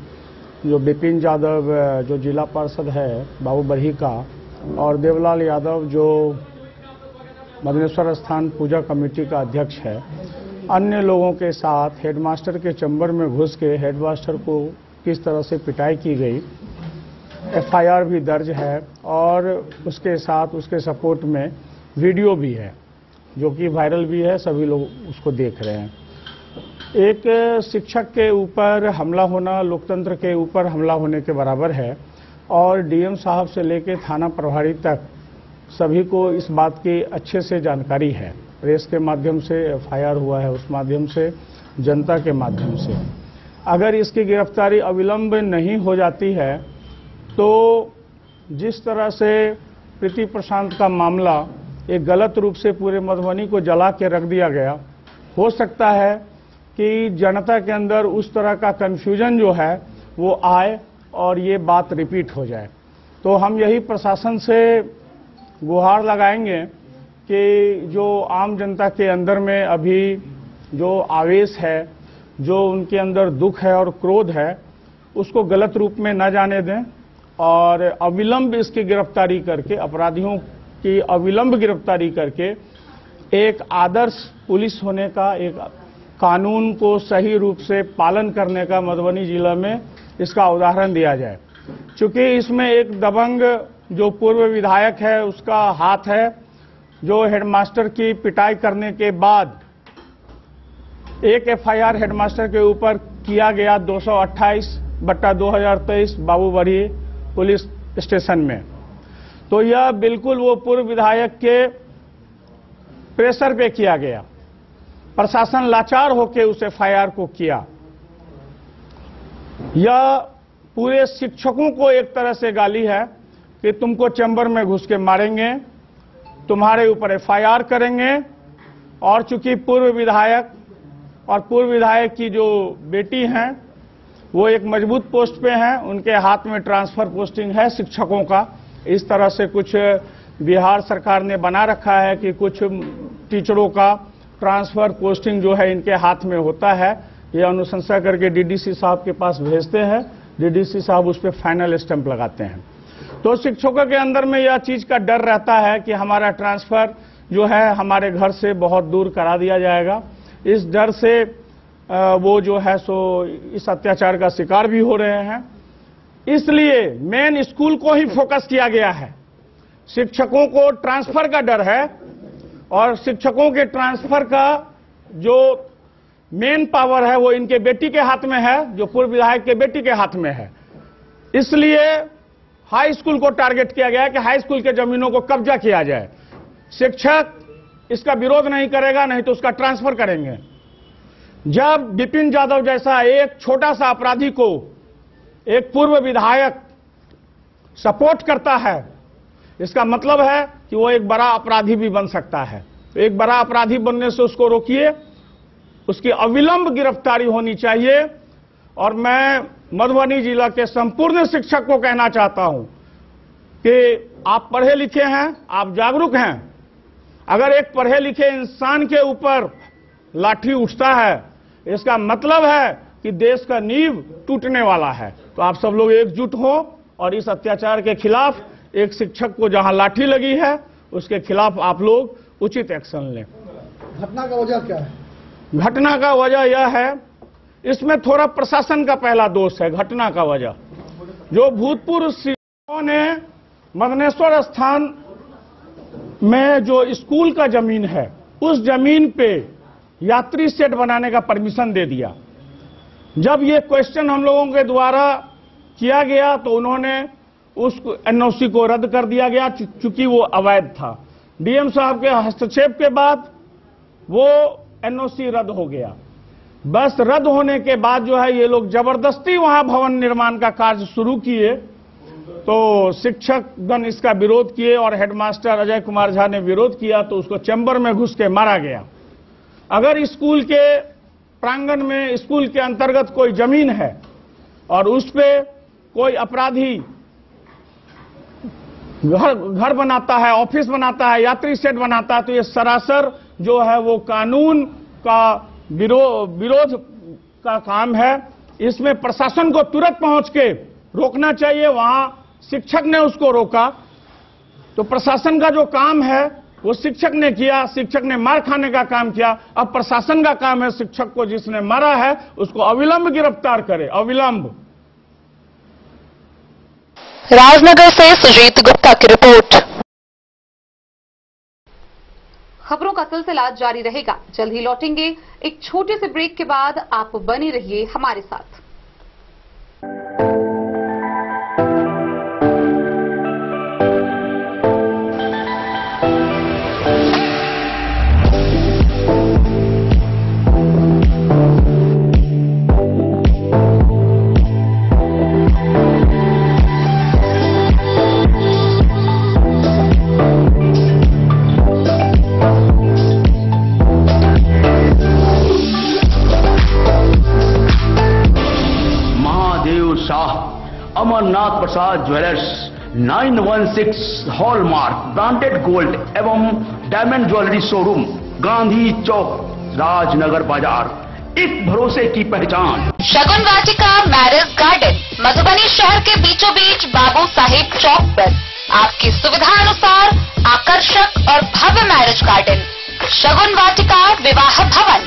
जो विपिन यादव जो जिला पार्षद है बाबूबरही का, और देवलाल यादव जो मदनेश्वर स्थान पूजा कमेटी का अध्यक्ष है, अन्य लोगों के साथ हेडमास्टर के चैम्बर में घुस के हेडमास्टर को किस तरह से पिटाई की गई, एफआईआर भी दर्ज है और उसके साथ उसके सपोर्ट में वीडियो भी है जो कि वायरल भी है, सभी लोग उसको देख रहे हैं। एक शिक्षक के ऊपर हमला होना लोकतंत्र के ऊपर हमला होने के बराबर है और डीएम साहब से लेकर थाना प्रभारी तक सभी को इस बात की अच्छे से जानकारी है। प्रेस के माध्यम से एफआईआर हुआ है, उस माध्यम से, जनता के माध्यम से। अगर इसकी गिरफ्तारी अविलंब नहीं हो जाती है तो जिस तरह से प्रीति प्रशांत का मामला एक गलत रूप से पूरे मधुबनी को जला के रख दिया गया, हो सकता है कि जनता के अंदर उस तरह का कन्फ्यूजन जो है वो आए और ये बात रिपीट हो जाए। तो हम यही प्रशासन से गुहार लगाएंगे कि जो आम जनता के अंदर में अभी जो आवेश है, जो उनके अंदर दुख है और क्रोध है, उसको गलत रूप में न जाने दें और अविलंब इसकी गिरफ्तारी करके, अपराधियों की अविलंब गिरफ्तारी करके एक आदर्श पुलिस होने का, एक कानून को सही रूप से पालन करने का मधुबनी जिला में इसका उदाहरण दिया जाए। चूंकि इसमें एक दबंग जो पूर्व विधायक है उसका हाथ है, जो हेडमास्टर की पिटाई करने के बाद एक एफआईआर हेडमास्टर के ऊपर किया गया 228/2023 बाबूबड़ी पुलिस स्टेशन में। तो यह बिल्कुल वो पूर्व विधायक के प्रेशर पे किया गया, प्रशासन लाचार होकर उस एफआईआर को किया। यह पूरे शिक्षकों को एक तरह से गाली है कि तुमको चैम्बर में घुस के मारेंगे, तुम्हारे ऊपर एफआईआर करेंगे। और चूंकि पूर्व विधायक और पूर्व विधायक की जो बेटी हैं वो एक मजबूत पोस्ट पे हैं, उनके हाथ में ट्रांसफर पोस्टिंग है शिक्षकों का। इस तरह से कुछ बिहार सरकार ने बना रखा है कि कुछ टीचरों का ट्रांसफर पोस्टिंग जो है इनके हाथ में होता है। ये अनुशंसा करके डीडीसी साहब के पास भेजते हैं, डीडीसी साहब उस पर फाइनल स्टैंप लगाते हैं। तो शिक्षकों के अंदर में यह चीज का डर रहता है कि हमारा ट्रांसफर जो है हमारे घर से बहुत दूर करा दिया जाएगा। इस डर से वो जो है सो इस अत्याचार का शिकार भी हो रहे हैं। इसलिए मेन स्कूल को ही फोकस किया गया है। शिक्षकों को ट्रांसफर का डर है और शिक्षकों के ट्रांसफर का जो मेन पावर है वो इनके बेटी के हाथ में है, जो पूर्व विधायक के बेटी के हाथ में है। इसलिए हाई स्कूल को टारगेट किया गया है कि हाई स्कूल के जमीनों को कब्जा किया जाए। शिक्षक इसका विरोध नहीं करेगा, नहीं तो उसका ट्रांसफर करेंगे। जब विपिन यादव जैसा एक छोटा सा अपराधी को एक पूर्व विधायक सपोर्ट करता है, इसका मतलब है कि वो एक बड़ा अपराधी भी बन सकता है। तो एक बड़ा अपराधी बनने से उसको रोकिए, उसकी अविलंब गिरफ्तारी होनी चाहिए। और मैं मधुबनी जिला के संपूर्ण शिक्षक को कहना चाहता हूं कि आप पढ़े लिखे हैं, आप जागरूक हैं। अगर एक पढ़े लिखे इंसान के ऊपर लाठी उठता है, इसका मतलब है कि देश का नींव टूटने वाला है। तो आप सब लोग एकजुट हो और इस अत्याचार के खिलाफ, एक शिक्षक को जहां लाठी लगी है उसके खिलाफ आप लोग उचित एक्शन लें। घटना का वजह क्या है? घटना का वजह यह है, इसमें थोड़ा प्रशासन का पहला दोष है। घटना का वजह जो भूतपूर्व शिक्षकों ने मदनेश्वर स्थान में जो स्कूल का जमीन है, उस जमीन पे यात्री शेड बनाने का परमिशन दे दिया। जब ये क्वेश्चन हम लोगों के द्वारा किया गया तो उन्होंने उस एनओसी को रद्द कर दिया गया, चूंकि वो अवैध था। डीएम साहब के हस्तक्षेप के बाद वो एनओसी रद्द हो गया। बस रद्द होने के बाद जो है ये लोग जबरदस्ती वहां भवन निर्माण का कार्य शुरू किए। तो शिक्षकगण इसका विरोध किए और हेडमास्टर अजय कुमार झा ने विरोध किया, तो उसको चैम्बर में घुस के मारा गया। अगर स्कूल के प्रांगण में, स्कूल के अंतर्गत कोई जमीन है और उस पे कोई अपराधी घर बनाता है, ऑफिस बनाता है, यात्री शेड बनाता है, तो ये सरासर जो है वो कानून का विरोध का काम है। इसमें प्रशासन को तुरंत पहुंच के रोकना चाहिए। वहां शिक्षक ने उसको रोका तो प्रशासन का जो काम है वो शिक्षक ने किया, शिक्षक ने मार खाने का काम किया। अब प्रशासन का काम है शिक्षक को जिसने मारा है उसको अविलंब गिरफ्तार करे, अविलंब। राजनगर से सुजीत गुप्ता की रिपोर्ट। खबरों का सिलसिला जारी रहेगा, जल्द ही लौटेंगे एक छोटे से ब्रेक के बाद। आप बने रहिए हमारे साथ। अमरनाथ प्रसाद ज्वेलर्स 916 हॉलमार्क ब्रांडेड गोल्ड एवं डायमंड ज्वेलरी शोरूम, गांधी चौक, राजनगर बाजार, एक भरोसे की पहचान। शगुन वाटिका मैरिज गार्डन मधुबनी शहर के बीचों बीच बाबू साहेब चौक पर आपकी सुविधा अनुसार आकर्षक और भव्य मैरिज गार्डन। शगुन वाटिका विवाह भवन,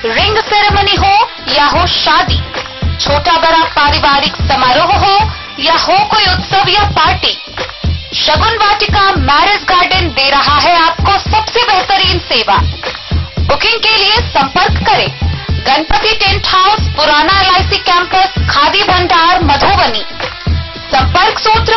रिंग सेरेमनी हो या हो शादी, छोटा बड़ा पारिवारिक समारोह हो या हो कोई उत्सव या पार्टी, शगुन वाटिका मैरिज गार्डन दे रहा है आपको सबसे बेहतरीन सेवा। बुकिंग के लिए संपर्क करें गणपति टेंट हाउस, पुराना LIC कैंपस, खादी भंडार, मधुबनी। संपर्क सूत्र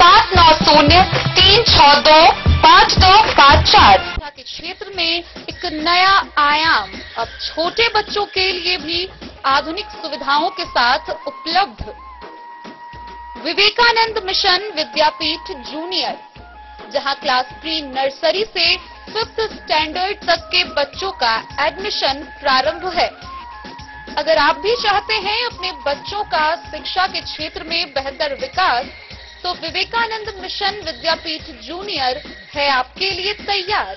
7903625254। के क्षेत्र में एक नया आयाम अब छोटे बच्चों के लिए भी आधुनिक सुविधाओं के साथ उपलब्ध। विवेकानंद मिशन विद्यापीठ जूनियर, जहां क्लास प्री नर्सरी से 5th स्टैंडर्ड तक के बच्चों का एडमिशन प्रारंभ है। अगर आप भी चाहते हैं अपने बच्चों का शिक्षा के क्षेत्र में बेहतर विकास, तो विवेकानंद मिशन विद्यापीठ जूनियर है आपके लिए तैयार।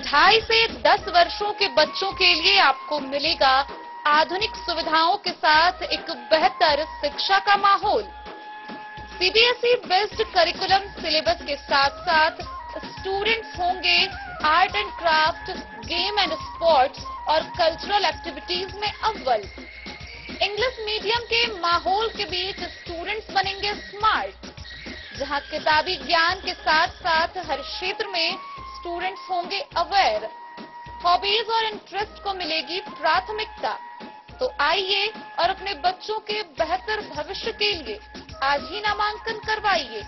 2.5 से 10 वर्षों के बच्चों के लिए आपको मिलेगा आधुनिक सुविधाओं के साथ एक बेहतर शिक्षा का माहौल। CBSE बेस्ड करिकुलम सिलेबस के साथ साथ स्टूडेंट्स होंगे art and craft, game and sports और कल्चरल एक्टिविटीज में अव्वल। इंग्लिश मीडियम के माहौल के बीच स्टूडेंट्स बनेंगे स्मार्ट, जहां किताबी ज्ञान के साथ साथ हर क्षेत्र में स्टूडेंट्स होंगे अवेयर। हॉबीज और इंटरेस्ट को मिलेगी प्राथमिकता। तो आइए और अपने बच्चों के बेहतर भविष्य के लिए आज ही नामांकन करवाइए।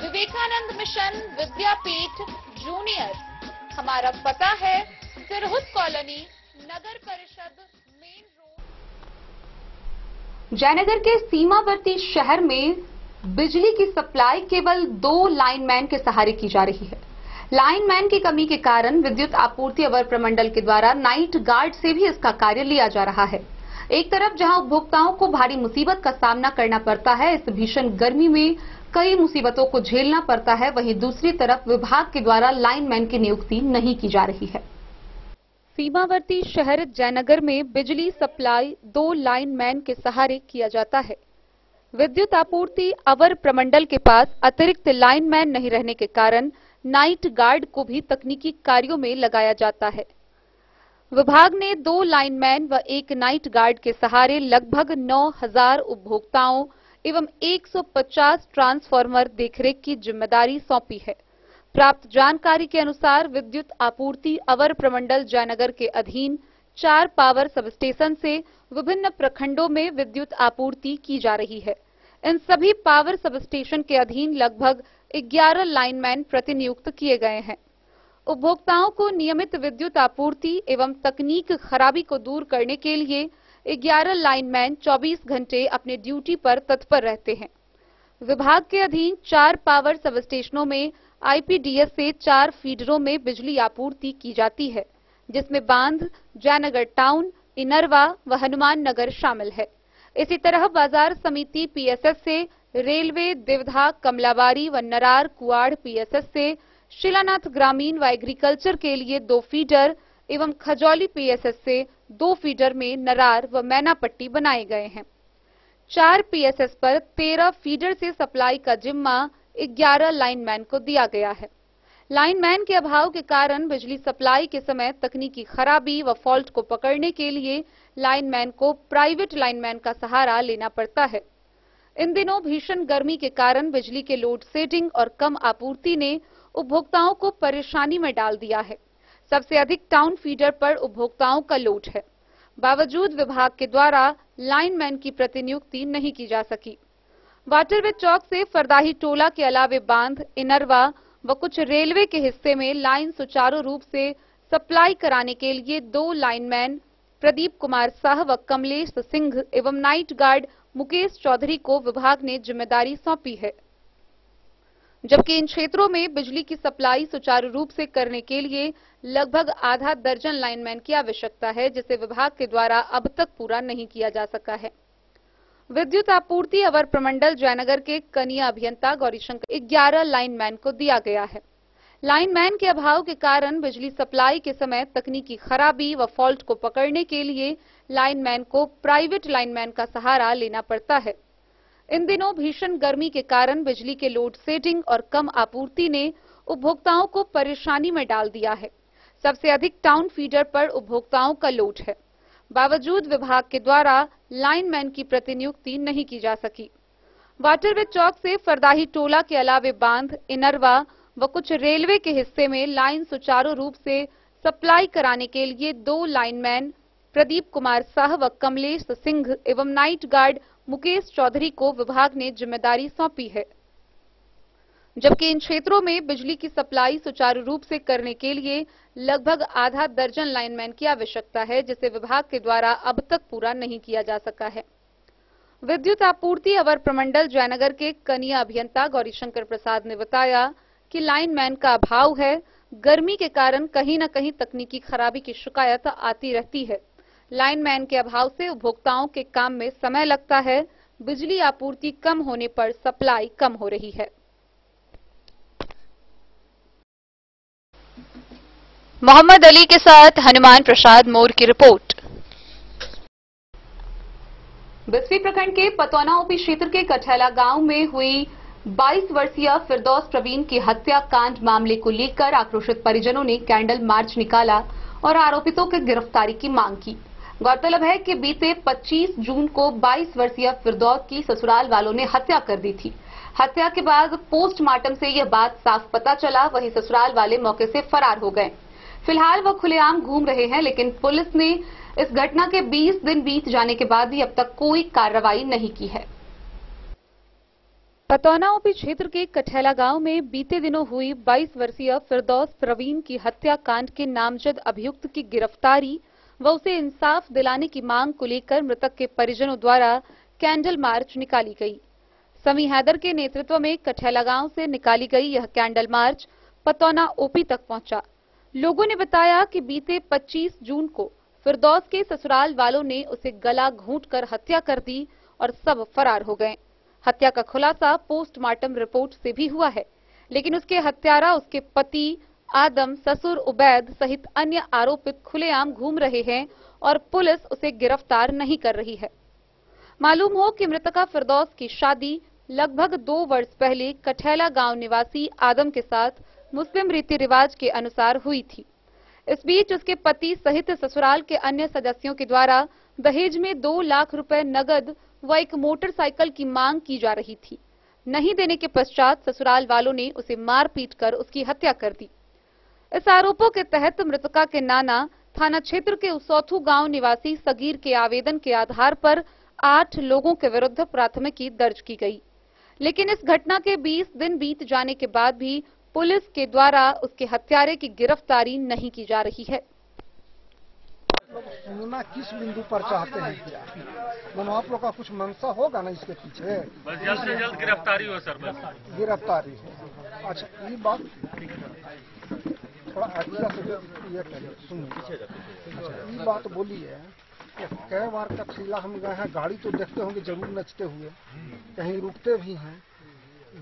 विवेकानंद मिशन विद्यापीठ जूनियर, हमारा पता है सिरहुत कॉलोनी, नगर परिषद, मेन रोड। जयनगर के सीमावर्ती शहर में बिजली की सप्लाई केवल 2 लाइनमैन के सहारे की जा रही है। लाइनमैन की कमी के कारण विद्युत आपूर्ति अवर प्रमंडल के द्वारा नाइट गार्ड से भी इसका कार्य लिया जा रहा है। एक तरफ जहां उपभोक्ताओं को भारी मुसीबत का सामना करना पड़ता है, इस भीषण गर्मी में कई मुसीबतों को झेलना पड़ता है, वहीं दूसरी तरफ विभाग के द्वारा लाइनमैन की नियुक्ति नहीं की जा रही है। सीमावर्ती शहर जयनगर में बिजली सप्लाई 2 लाइनमैन के सहारे किया जाता है। विद्युत आपूर्ति अवर प्रमंडल के पास अतिरिक्त लाइनमैन नहीं रहने के कारण नाइट गार्ड को भी तकनीकी कार्यों में लगाया जाता है। विभाग ने 2 लाइनमैन व 1 नाइट गार्ड के सहारे लगभग 9000 उपभोक्ताओं एवं 150 ट्रांसफार्मर देखरेख की जिम्मेदारी सौंपी है। प्राप्त जानकारी के अनुसार विद्युत आपूर्ति अवर प्रमंडल जयनगर के अधीन 4 पावर सबस्टेशन से विभिन्न प्रखंडों में विद्युत आपूर्ति की जा रही है। इन सभी पावर सबस्टेशन के अधीन लगभग 11 लाइनमैन प्रतिनियुक्त किए गए हैं। उपभोक्ताओं को नियमित विद्युत आपूर्ति एवं तकनीक खराबी को दूर करने के लिए 11 लाइनमैन 24 घंटे अपने ड्यूटी पर तत्पर रहते हैं। विभाग के अधीन 4 पावर सबस्टेशनों में IPDS से 4 फीडरों में बिजली आपूर्ति की जाती है, जिसमें बांध, जयनगर टाउन, इनरवा व हनुमान नगर शामिल है। इसी तरह बाजार समिति PSS से रेलवे, दिवधा, कमलाबारी व नरार कुआड़ PSS से शिलानाथ ग्रामीण व एग्रीकल्चर के लिए 2 फीडर एवं खजौली PSS से 2 फीडर में नरार व मैनापट्टी बनाए गए हैं। 4 PSS पर 13 फीडर से सप्लाई का जिम्मा 11 लाइनमैन को दिया गया है। लाइनमैन के अभाव के कारण बिजली सप्लाई के समय तकनीकी खराबी व फॉल्ट को पकड़ने के लिए लाइनमैन को प्राइवेट लाइनमैन का सहारा लेना पड़ता है। इन दिनों भीषण गर्मी के कारण बिजली के लोड शेडिंग और कम आपूर्ति ने उपभोक्ताओं को परेशानी में डाल दिया है। सबसे अधिक टाउन फीडर पर उपभोक्ताओं का लोड है। बावजूद विभाग के द्वारा लाइनमैन की प्रतिनियुक्ति नहीं की जा सकी। वाटरवे चौक से फरदाही टोला के अलावे बांध, इनरवा व कुछ रेलवे के हिस्से में लाइन सुचारू रूप से सप्लाई कराने के लिए 2 लाइनमैन प्रदीप कुमार साह व कमलेश सिंह एवं नाइट गार्ड मुकेश चौधरी को विभाग ने जिम्मेदारी सौंपी है। जबकि इन क्षेत्रों में बिजली की सप्लाई सुचारू रूप से करने के लिए लगभग आधा दर्जन लाइनमैन की आवश्यकता है, जिसे विभाग के द्वारा अब तक पूरा नहीं किया जा सका है। विद्युत आपूर्ति अवर प्रमंडल जयनगर के कनीय अभियंता गौरीशंकर 11 लाइनमैन को दिया गया है। लाइनमैन के अभाव के कारण बिजली सप्लाई के समय तकनीकी खराबी व फॉल्ट को पकड़ने के लिए लाइनमैन को प्राइवेट लाइनमैन का सहारा लेना पड़ता है। इन दिनों भीषण गर्मी के कारण बिजली के लोड शेडिंग और कम आपूर्ति ने उपभोक्ताओं को परेशानी में डाल दिया है। सबसे अधिक टाउन फीडर पर उपभोक्ताओं का लोड है। बावजूद विभाग के द्वारा लाइनमैन की प्रतिनियुक्ति नहीं की जा सकी। वाटरवे चौक से फरदाही टोला के अलावे बांध, इनरवा व कुछ रेलवे के हिस्से में लाइन सुचारू रूप से सप्लाई कराने के लिए 2 लाइनमैन प्रदीप कुमार साह व कमलेश सिंह एवं नाइट गार्ड मुकेश चौधरी को विभाग ने जिम्मेदारी सौंपी है। जबकि इन क्षेत्रों में बिजली की सप्लाई सुचारू रूप से करने के लिए लगभग आधा दर्जन लाइनमैन की आवश्यकता है, जिसे विभाग के द्वारा अब तक पूरा नहीं किया जा सका है। विद्युत आपूर्ति अवर प्रमंडल जयनगर के कनीय अभियंता गौरीशंकर प्रसाद ने बताया कि लाइनमैन का अभाव है। गर्मी के कारण कहीं न कहीं तकनीकी खराबी की शिकायत आती रहती है। लाइनमैन के अभाव से उपभोक्ताओं के काम में समय लगता है। बिजली आपूर्ति कम होने पर सप्लाई कम हो रही है। मोहम्मद अली के साथ हनुमान प्रसाद मोर की रिपोर्ट। बिस्फी प्रखंड के पतौना ओपी क्षेत्र के कठैला गांव में हुई 22 वर्षीय फिरदौस प्रवीण की हत्या कांड मामले को लेकर आक्रोशित परिजनों ने कैंडल मार्च निकाला और आरोपितों की गिरफ्तारी की मांग की। गौरतलब है कि बीते 25 जून को 22 वर्षीय फिरदौस की ससुराल वालों ने हत्या कर दी थी। हत्या के बाद पोस्टमार्टम से यह बात साफ पता चला। वहीं ससुराल वाले मौके से फरार हो गए। फिलहाल वह खुलेआम घूम रहे हैं, लेकिन पुलिस ने इस घटना के 20 दिन बीत जाने के बाद भी अब तक कोई कार्रवाई नहीं की है। पतौना ओपी क्षेत्र के कठैला गांव में बीते दिनों हुई 22 वर्षीय फिरदौस प्रवीण की हत्या कांड के नामजद अभियुक्त की गिरफ्तारी व उसे इंसाफ दिलाने की मांग को लेकर मृतक के परिजनों द्वारा कैंडल मार्च निकाली गई। समी हैदर के नेतृत्व में कठैला गांव से निकाली गई यह कैंडल मार्च पतौना ओपी तक पहुंचा। लोगों ने बताया कि बीते 25 जून को फिरदौस के ससुराल वालों ने उसे गला घूंटकर हत्या कर दी और सब फरार हो गए। हत्या का खुलासा पोस्टमार्टम रिपोर्ट से भी हुआ है, लेकिन उसके हत्यारा उसके पति आदम, ससुर उबैद सहित अन्य आरोपित खुलेआम घूम रहे हैं और पुलिस उसे गिरफ्तार नहीं कर रही है। मालूम हो कि मृतका फिरदौस की शादी लगभग 2 वर्ष पहले कठैला गांव निवासी आदम के साथ मुस्लिम रीति रिवाज के अनुसार हुई थी। इस बीच उसके पति सहित ससुराल के अन्य सदस्यों के द्वारा दहेज में 2 लाख रुपए नगद व एक मोटरसाइकिल की मांग की जा रही थी। नहीं देने के पश्चात ससुराल वालों ने उसे मार पीट कर उसकी हत्या कर दी। इस आरोपों के तहत मृतका के नाना थाना क्षेत्र के उसौथू गांव निवासी सगीर के आवेदन के आधार पर 8 लोगों के विरुद्ध प्राथमिकी दर्ज की गई। लेकिन इस घटना के 20 दिन बीत जाने के बाद भी पुलिस के द्वारा उसके हत्यारे की गिरफ्तारी नहीं की जा रही है। सुनना किस बिंदु पर चाहते हैं क्या? मतलब आप लोग का कुछ मंशा होगा ना इसके पीछे? बस जल्द से जल्द गिरफ्तारी हो सर, बस गिरफ्तारी हो। अच्छा, ये बात थोड़ा अच्छा से ये सुनिए। ये बात बोली है कि कई बार का ठेला हम गए हैं, गाड़ी तो देखते होंगे जरूर नचते हुए, कहीं रुकते भी हैं,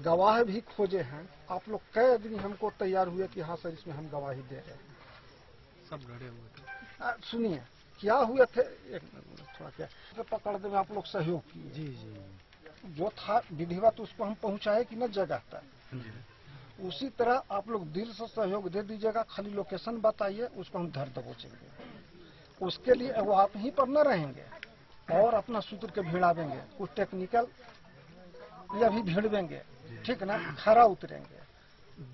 गवाह भी खोजे हैं। आप लोग कई आदमी हमको तैयार हुए कि हाँ सर इसमें हम गवाही दे रहे हैं। सब डरे हुए थे। सुनिए क्या हुए थे, एक थोड़ा क्या तो पकड़ने में आप लोग सहयोग किए। जी जी। जो था विधिवत उसको हम पहुंचाए कि न जगह तक? उसी तरह आप लोग दिल से सहयोग दे दीजिएगा, खाली लोकेशन बताइए, उसको हम धर दबोचेंगे। उसके लिए वो आप ही पर न रहेंगे और अपना सूत्र के भिड़ावेंगे, कुछ टेक्निकल या भी भिड़वेंगे, ठीक ना, खरा उतरेंगे।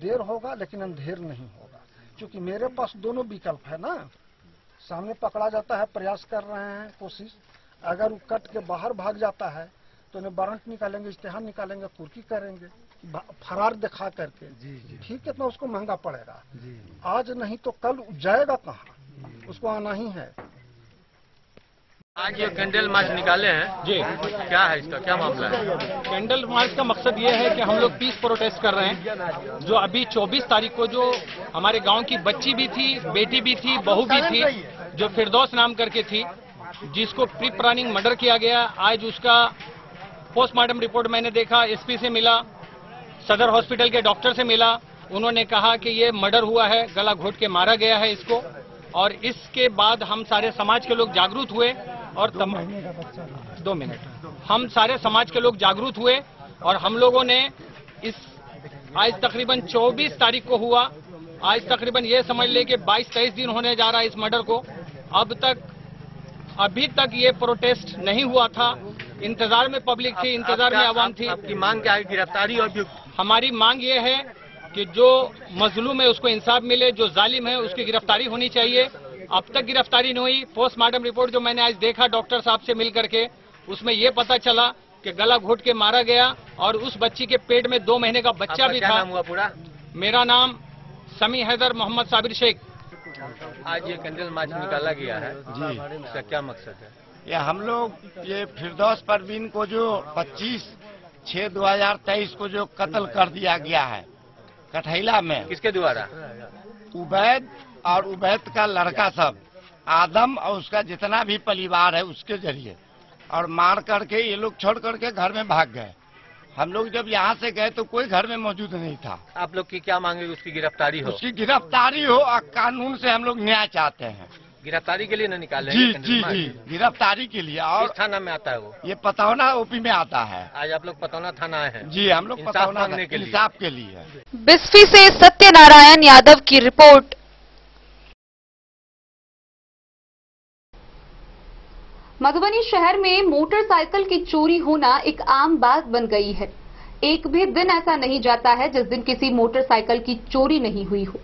देर होगा लेकिन अंधेर नहीं होगा, क्योंकि मेरे पास दोनों विकल्प है ना। सामने पकड़ा जाता है, प्रयास कर रहे हैं, कोशिश, अगर वो कट के बाहर भाग जाता है तो उन्हें वारंट निकालेंगे, इश्तेहार निकालेंगे, कुर्की करेंगे, फरार दिखा करके। ठीक है, तो उसको महंगा पड़ेगा। आज नहीं तो कल जाएगा कहाँ, उसको आना ही है। आज ये कैंडल मार्च निकाले हैं जी, क्या है इसका, क्या मामला है? कैंडल मार्च का मकसद ये है कि हम लोग पीस प्रोटेस्ट कर रहे हैं। जो अभी 24 तारीख को जो हमारे गांव की बच्ची भी थी, बेटी भी थी, बहू भी थी, जो फिरदौस नाम करके थी, जिसको प्री प्लानिंग मर्डर किया गया। आज उसका पोस्टमार्टम रिपोर्ट मैंने देखा, एसपी से मिला, सदर हॉस्पिटल के डॉक्टर से मिला। उन्होंने कहा कि ये मर्डर हुआ है, गला घोट के मारा गया है इसको। और इसके बाद हम सारे समाज के लोग जागरूक हुए और 2 मिनट हम सारे समाज के लोग जागरूक हुए और हम लोगों ने इस आज तकरीबन 24 तारीख को हुआ, आज तकरीबन ये समझ ले कि 22-23 दिन होने जा रहा है इस मर्डर को। अभी तक ये प्रोटेस्ट नहीं हुआ था। इंतजार में पब्लिक थी, इंतजार में आवाम थी। आपकी मांग क्या है? गिरफ्तारी और हमारी मांग ये है कि जो मजलूम है उसको इंसाफ मिले, जो जालिम है उसकी गिरफ्तारी होनी चाहिए। अब तक गिरफ्तारी नहीं हुई। पोस्टमार्टम रिपोर्ट जो मैंने आज देखा डॉक्टर साहब से मिल करके, उसमें ये पता चला कि गला घोट के मारा गया और उस बच्ची के पेट में 2 महीने का बच्चा भी था। नाम हुआ पूरा? मेरा नाम समी हैदर मोहम्मद साबिर शेख। आज ये कैंडल मार्च निकाला गया है जी, इसका क्या मकसद है? ये हम लोग ये फिरदौस परवीन को जो 25/6/2023 को जो कत्ल कर दिया गया है कठैला में, किसके द्वारा? उबैद और उबैद का लड़का सब, आदम और उसका जितना भी परिवार है उसके जरिए, और मार करके ये लोग छोड़ करके घर में भाग गए। हम लोग जब यहाँ से गए तो कोई घर में मौजूद नहीं था। आप लोग की क्या मांगे? उसकी गिरफ्तारी हो? उसकी गिरफ्तारी हो और कानून से हम लोग न्याय चाहते हैं। गिरफ्तारी के लिए न निकाले? जी जी जी, गिरफ्तारी के लिए। और किस थाना में आता है वो? ये पतौना ओपी में आता है। आज आप लोग पतौना थाना आए हैं? जी, हम लोग पतौना इंसाफ के लिए। बिस्फी से सत्यनारायण यादव की रिपोर्ट। मधुबनी शहर में मोटरसाइकिल की चोरी होना एक आम बात बन गई है। एक भी दिन ऐसा नहीं जाता है जिस दिन किसी मोटरसाइकिल की चोरी नहीं हुई हो।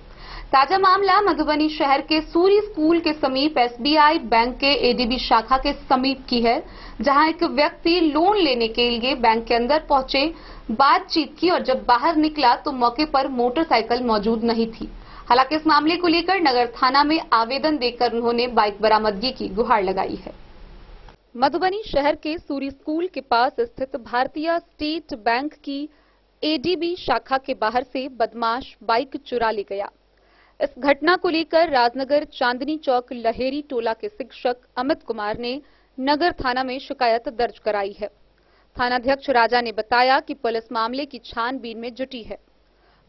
ताजा मामला मधुबनी शहर के सूरी स्कूल के समीप एसबीआई बैंक के एडीबी शाखा के समीप की है, जहां एक व्यक्ति लोन लेने के लिए बैंक के अंदर पहुंचे, बातचीत की और जब बाहर निकला तो मौके पर मोटरसाइकिल मौजूद नहीं थी। हालांकि इस मामले को लेकर नगर थाना में आवेदन देकर उन्होंने बाइक बरामदगी की गुहार लगाई है। मधुबनी शहर के सूरी स्कूल के पास स्थित भारतीय स्टेट बैंक की एडीबी शाखा के बाहर से बदमाश बाइक चुरा ले गया। इस घटना को लेकर राजनगर चांदनी चौक लहेरी टोला के शिक्षक अमित कुमार ने नगर थाना में शिकायत दर्ज कराई है। थानाध्यक्ष राजा ने बताया कि पुलिस मामले की छानबीन में जुटी है।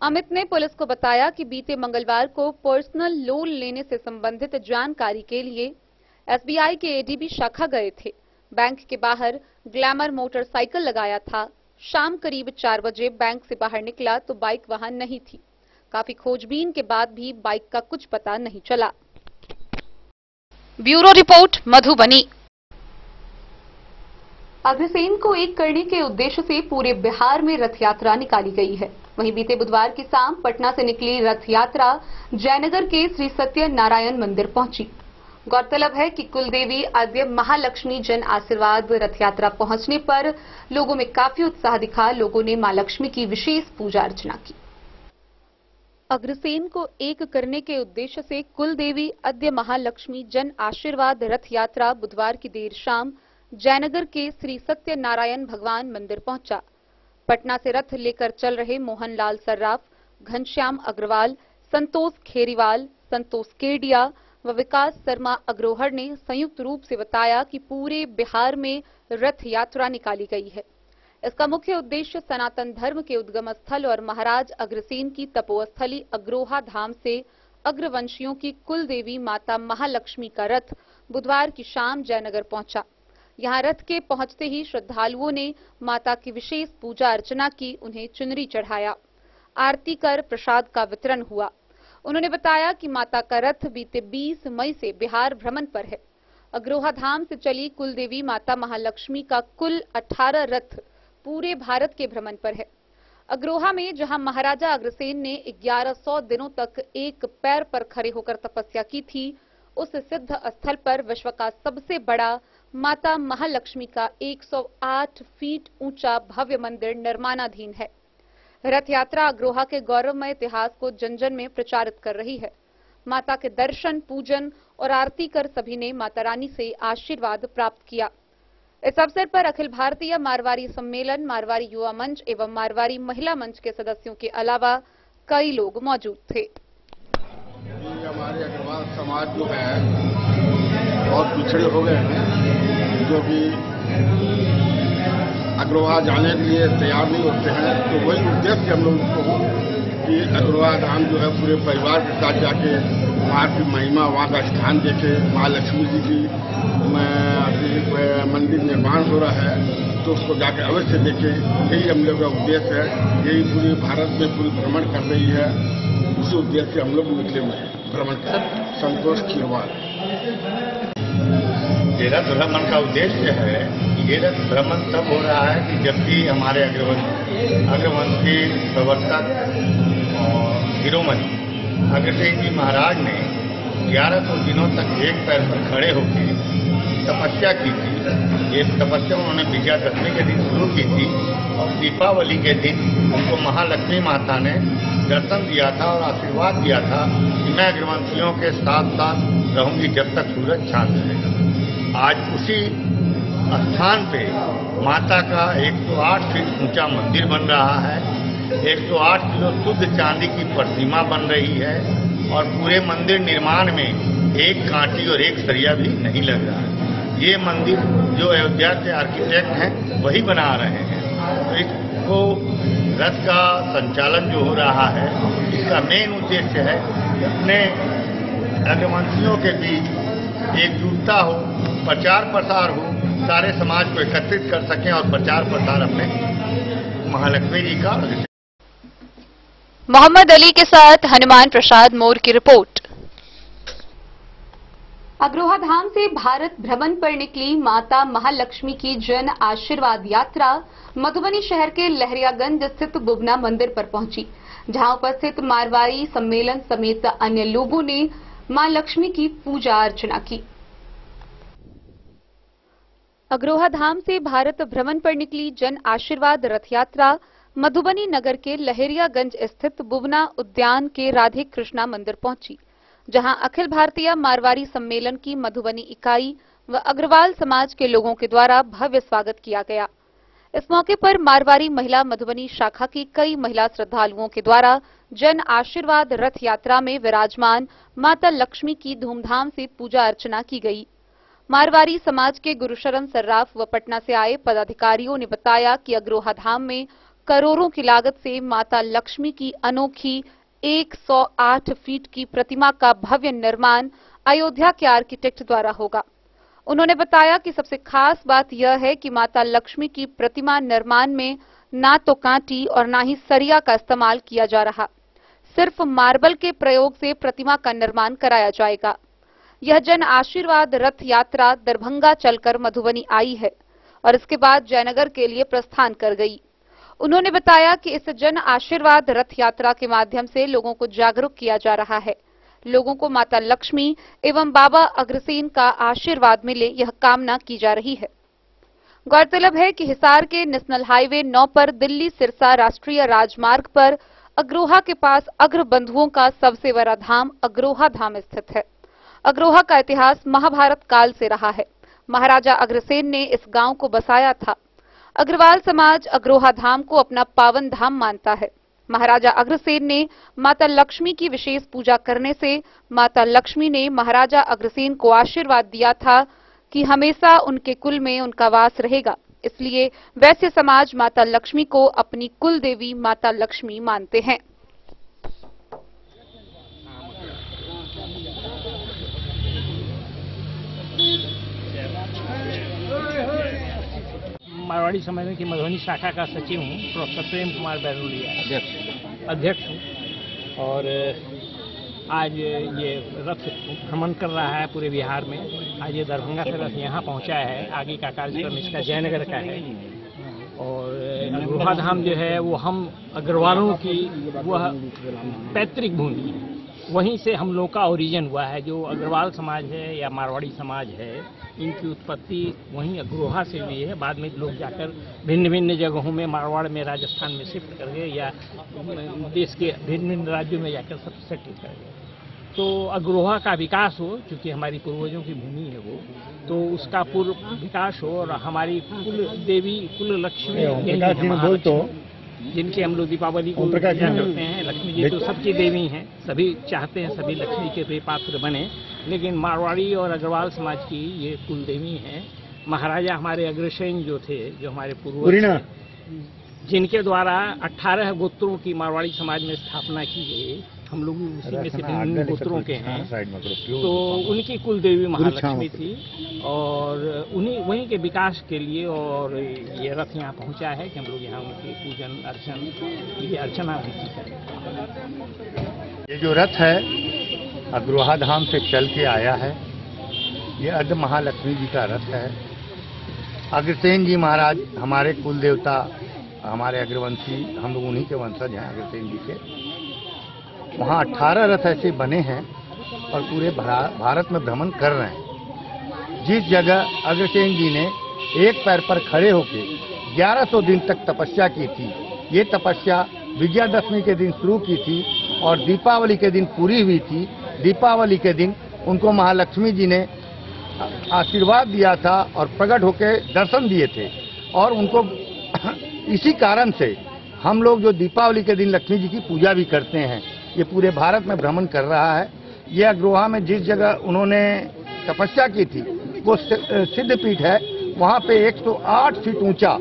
अमित ने पुलिस को बताया कि बीते मंगलवार को पर्सनल लोन लेने से संबंधित जानकारी के लिए एसबीआई के एडीबी शाखा गए थे। बैंक के बाहर ग्लैमर मोटरसाइकिल लगाया था। शाम करीब 4 बजे बैंक से बाहर निकला तो बाइक वहां नहीं थी। काफी खोजबीन के बाद भी बाइक का कुछ पता नहीं चला। Bureau report Madhubani. अग्रसेन को एक करने के उद्देश्य से पूरे बिहार में रथ यात्रा निकाली गई है। वहीं बीते बुधवार की शाम पटना से निकली रथ यात्रा जयनगर के श्री सत्यनारायण मंदिर पहुंची। गौरतलब है कि कुलदेवी आद्य महालक्ष्मी जन आशीर्वाद रथ यात्रा पहुंचने पर लोगों में काफी उत्साह दिखा। लोगों ने मां लक्ष्मी की विशेष पूजा अर्चना की। अग्रसेन को एक करने के उद्देश्य से कुलदेवी आद्य महालक्ष्मी जन आशीर्वाद रथ यात्रा बुधवार की देर शाम जयनगर के श्री सत्यनारायण भगवान मंदिर पहुंचा। पटना से रथ लेकर चल रहे मोहनलाल सर्राफ, घनश्याम अग्रवाल, संतोष खेरीवाल, संतोष केडिया व विकास शर्मा अग्रोहर ने संयुक्त रूप से बताया कि पूरे बिहार में रथ यात्रा निकाली गई है। इसका मुख्य उद्देश्य सनातन धर्म के उद्गम स्थल और महाराज अग्रसेन की तपोस्थली अग्रोहा धाम से अग्रवंशियों की कुल देवी माता महालक्ष्मी का रथ बुधवार की शाम जयनगर पहुंचा। यहां रथ के पहुंचते ही श्रद्धालुओं ने माता की विशेष पूजा अर्चना की, उन्हें चुनरी चढ़ाया। आरती कर प्रसाद का वितरण हुआ। उन्होंने बताया कि माता का रथ बीते 20 मई से बिहार भ्रमण पर है। अग्रोहा धाम से चली कुलदेवी माता महालक्ष्मी का कुल 18 रथ पूरे भारत के भ्रमण पर है। अग्रोहा में जहां महाराजा अग्रसेन ने 1100 दिनों तक एक पैर पर खड़े होकर तपस्या की थी, उस सिद्ध स्थल पर विश्व का सबसे बड़ा माता महालक्ष्मी का 108 फीट ऊंचा भव्य मंदिर निर्माणाधीन है। रथ यात्रा अग्रोहा के गौरवमय इतिहास को जन जन में प्रचारित कर रही है। माता के दर्शन, पूजन और आरती कर सभी ने माता रानी से आशीर्वाद प्राप्त किया। इस अवसर पर अखिल भारतीय मारवाड़ी सम्मेलन, मारवाड़ी युवा मंच एवं मारवाड़ी महिला मंच के सदस्यों के अलावा कई लोग मौजूद थे। हमारे अग्रवाल समाज जो है बहुत पिछड़े हो गए हैं, जो कि अग्रवाल जाने के लिए तैयार नहीं होते हैं। तो वही उद्देश्य हम लोग को कि अग्रवाल धाम जो है पूरे परिवार के साथ जाके वहाँ की महिमा, वहाँ का स्थान देखे। महालक्ष्मी जी की मंदिर निर्माण हो रहा है तो उसको जाके अवश्य देखे। यही हम लोग का उद्देश्य है। यही पूरे भारत में पूरी भ्रमण कर रही है। उसी उद्देश्य से हम लोग निकले हुए हैं भ्रमण कर। संतोष खीरवाल। ये रथ भ्रमण का उद्देश्य है, ये रथ भ्रमण तब हो रहा है कि जब भी हमारे अग्रवंश के प्रवर्तक और शिरोमणि अग्रसेन जी महाराज ने 1100 दिनों तक एक पैर पर खड़े होकर तपस्या की थी। ये तपस्या उन्होंने विजयादशमी के दिन शुरू की थी और दीपावली के दिन उनको महालक्ष्मी माता ने दर्शन दिया था और आशीर्वाद दिया था कि मैं अग्रवंशियों के साथ साथ रहूंगी जब तक सूरज चांद रहेगा। आज उसी स्थान पे माता का 108 फीट ऊंचा मंदिर बन रहा है। 108 किलो शुद्ध चांदी की प्रतिमा बन रही है और पूरे मंदिर निर्माण में एक कांटी और एक सरिया भी नहीं लग रहा है। ये मंदिर जो अयोध्या के आर्किटेक्ट हैं वही बना रहे हैं। तो इसको रथ का संचालन जो हो रहा है, इसका मेन उद्देश्य है कि अपने अग्रवंशियों के बीच एकजुटता हो, प्रचार प्रसार हो, सारे समाज को एकत्रित कर सकें और प्रचार प्रसार अपने महालक्ष्मी जी का। मोहम्मद अली के साथ हनुमान प्रसाद मोर की रिपोर्ट। अग्रोहा धाम से भारत भ्रमण पर निकली माता महालक्ष्मी की जन आशीर्वाद यात्रा मधुबनी शहर के लहरियागंज स्थित बुबना मंदिर पर पहुंची, जहां उपस्थित मारवाड़ी सम्मेलन समेत अन्य लोगों ने मां लक्ष्मी की पूजा अर्चना की। अग्रोहा धाम से भारत भ्रमण पर निकली जन आशीर्वाद रथ यात्रा मधुबनी नगर के लहरियागंज स्थित बुबना उद्यान के राधे कृष्णा मंदिर पहुंची, जहां अखिल भारतीय मारवाड़ी सम्मेलन की मधुबनी इकाई व अग्रवाल समाज के लोगों के द्वारा भव्य स्वागत किया गया। इस मौके पर मारवाड़ी महिला मधुबनी शाखा की कई महिला श्रद्धालुओं के द्वारा जन आशीर्वाद रथ यात्रा में विराजमान माता लक्ष्मी की धूमधाम से पूजा अर्चना की गई। मारवाड़ी समाज के गुरुशरण सर्राफ व पटना से आए पदाधिकारियों ने बताया कि अग्रोहा धाम में करोड़ों की लागत से माता लक्ष्मी की अनोखी 108 फीट की प्रतिमा का भव्य निर्माण अयोध्या के आर्किटेक्ट द्वारा होगा। उन्होंने बताया कि सबसे खास बात यह है कि माता लक्ष्मी की प्रतिमा निर्माण में ना तो कांटी और ना ही सरिया का इस्तेमाल किया जा रहा, सिर्फ मार्बल के प्रयोग से प्रतिमा का निर्माण कराया जाएगा। यह जन आशीर्वाद रथ यात्रा दरभंगा चलकर मधुबनी आई है और इसके बाद जयनगर के लिए प्रस्थान कर गई। उन्होंने बताया कि इस जन आशीर्वाद रथ यात्रा के माध्यम से लोगों को जागरूक किया जा रहा है। लोगों को माता लक्ष्मी एवं बाबा अग्रसेन का आशीर्वाद मिले, यह कामना की जा रही है। गौरतलब है कि हिसार के नेशनल हाईवे 9 पर दिल्ली सिरसा राष्ट्रीय राजमार्ग पर अग्रोहा के पास अग्र बंधुओं का सबसे बड़ा धाम अग्रोहा धाम स्थित है। अग्रोहा का इतिहास महाभारत काल से रहा है। महाराजा अग्रसेन ने इस गांव को बसाया था। अग्रवाल समाज अग्रोहा धाम को अपना पावन धाम मानता है। महाराजा अग्रसेन ने माता लक्ष्मी की विशेष पूजा करने से माता लक्ष्मी ने महाराजा अग्रसेन को आशीर्वाद दिया था कि हमेशा उनके कुल में उनका वास रहेगा। इसलिए वैश्य समाज माता लक्ष्मी को अपनी कुल देवी माता लक्ष्मी मानते हैं। मारवाड़ी सम्मेलन की मधुबनी शाखा का सचिव हूँ, प्रोफेसर प्रेम कुमार बैरुलिया। अध्यक्ष हूँ और आज ये रथ भ्रमण कर रहा है पूरे बिहार में। आज ये दरभंगा से रथ यहाँ पहुँचा है। आगे का कार्यक्रम इसका जयनगर का है और अग्रोहा धाम जो है वो हम अग्रवालों की वह पैतृक भूमि है। वहीं से हम लोग का ओरिजिन हुआ है। जो अग्रवाल समाज है या मारवाड़ी समाज है, इनकी उत्पत्ति वहीं अग्रोहा से हुई है। बाद में लोग जाकर भिन्न भिन्न जगहों में, मारवाड़ में, राजस्थान में शिफ्ट कर गए या देश के भिन्न भिन्न राज्यों में जाकर सब सेटल कर गए। तो अग्रोहा का विकास हो, क्योंकि हमारी पूर्वजों की भूमि है वो, तो उसका पूर्व विकास हो और हमारी कुल देवी, कुल लक्ष्मी जिनके हम लोग दीपावली को पूजा करते हैं। लक्ष्मी जी तो सबकी देवी हैं, सभी चाहते हैं सभी लक्ष्मी के प्रिय पात्र बने, लेकिन मारवाड़ी और अग्रवाल समाज की ये कुल देवी हैं। महाराजा हमारे अग्रसेन जो थे, जो हमारे पूर्वज, जिनके द्वारा 18 गोत्रों की मारवाड़ी समाज में स्थापना की गई, हम लोग उसी में से विभिन्न गोत्रों के हैं, तो उनकी कुल देवी महालक्ष्मी थी और उन्हीं वहीं के विकास के लिए और ये रथ यहाँ पहुँचा है कि हम लोग यहाँ उनकी पूजन अर्चना भी की करें। ये जो रथ है अग्रोहा धाम से चल के आया है। ये अर्ध महालक्ष्मी जी का रथ है। अग्रसेन जी महाराज हमारे कुल देवता, हमारे अग्रवंशी, हम लोग उन्हीं के वंशज हैं अग्रसेन जी के। वहाँ 18 रथ ऐसे बने हैं और पूरे भारत में भ्रमण कर रहे हैं। जिस जगह अग्रसेन जी ने एक पैर पर खड़े होकर 1100 दिन तक तपस्या की थी, ये तपस्या विजयादशमी के दिन शुरू की थी और दीपावली के दिन पूरी हुई थी। दीपावली के दिन उनको महालक्ष्मी जी ने आशीर्वाद दिया था और प्रकट होकर दर्शन दिए थे और उनको इसी कारण से हम लोग जो दीपावली के दिन लक्ष्मी जी की पूजा भी करते हैं। ये पूरे भारत में भ्रमण कर रहा है। ये अग्रोहा में जिस जगह उन्होंने तपस्या की थी वो सिद्धपीठ है। वहाँ पे 108 फीट ऊंचा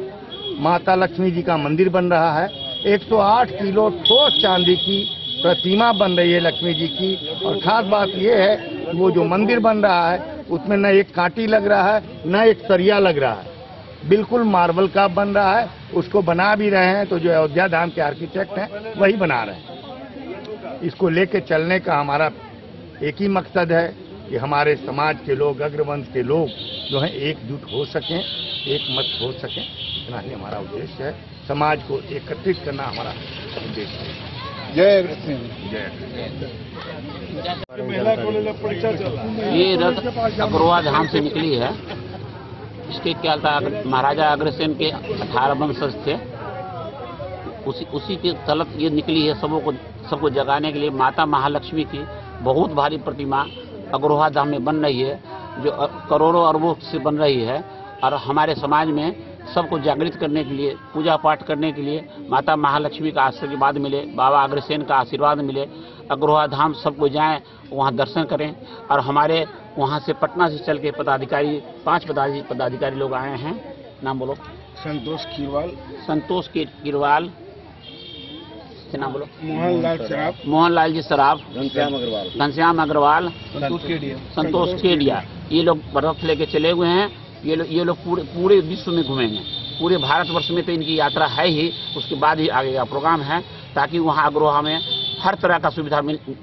माता लक्ष्मी जी का मंदिर बन रहा है। 108 किलो ठोस चांदी की प्रतिमा बन रही है लक्ष्मी जी की। और खास बात ये है कि वो जो मंदिर बन रहा है उसमें न एक कांटी लग रहा है न एक सरिया लग रहा है, बिल्कुल मार्बल का बन रहा है। उसको बना भी रहे हैं तो जो अयोध्या धाम के आर्किटेक्ट हैं वही बना रहे हैं। इसको लेके चलने का हमारा एक ही मकसद है कि हमारे समाज के लोग, अग्रवंश के लोग जो हैं एकजुट हो सकें, एक मत हो सकें, इतना ही हमारा उद्देश्य है। समाज को एकत्रित करना हमारा उद्देश्य है। जय ये रथ अग्रोहा धाम से निकली है। इसके क्या था, महाराजा अग्रसेन के 18 वंशज थे, उसी के तलत ये निकली है। सबको जगाने के लिए माता महालक्ष्मी की बहुत भारी प्रतिमा अग्रोहा धाम में बन रही है, जो करोड़ों अरबों से बन रही है। और हमारे समाज में सबको जागृत करने के लिए, पूजा पाठ करने के लिए माता महालक्ष्मी का आशीर्वाद मिले, बाबा अग्रसेन का आशीर्वाद मिले। अग्रोहा धाम सबको जाएं, वहाँ दर्शन करें। और हमारे वहाँ से पटना से चल के पदाधिकारी 5 पदाधिकारी लोग आए हैं। नाम बोलो। संतोष खीरवाल, संतोष कीरवाल, नाम बोलो। मोहनलाल जी सराफ, घनश्याम अग्रवाल, संतोष केडिया। ये लोग रथ लेके चले हुए हैं। ये लोग पूरे विश्व में घूमेंगे। पूरे भारतवर्ष में तो इनकी यात्रा है ही, उसके बाद ही आगे का प्रोग्राम है, ताकि वहाँ अग्रोहा में हर तरह का सुविधा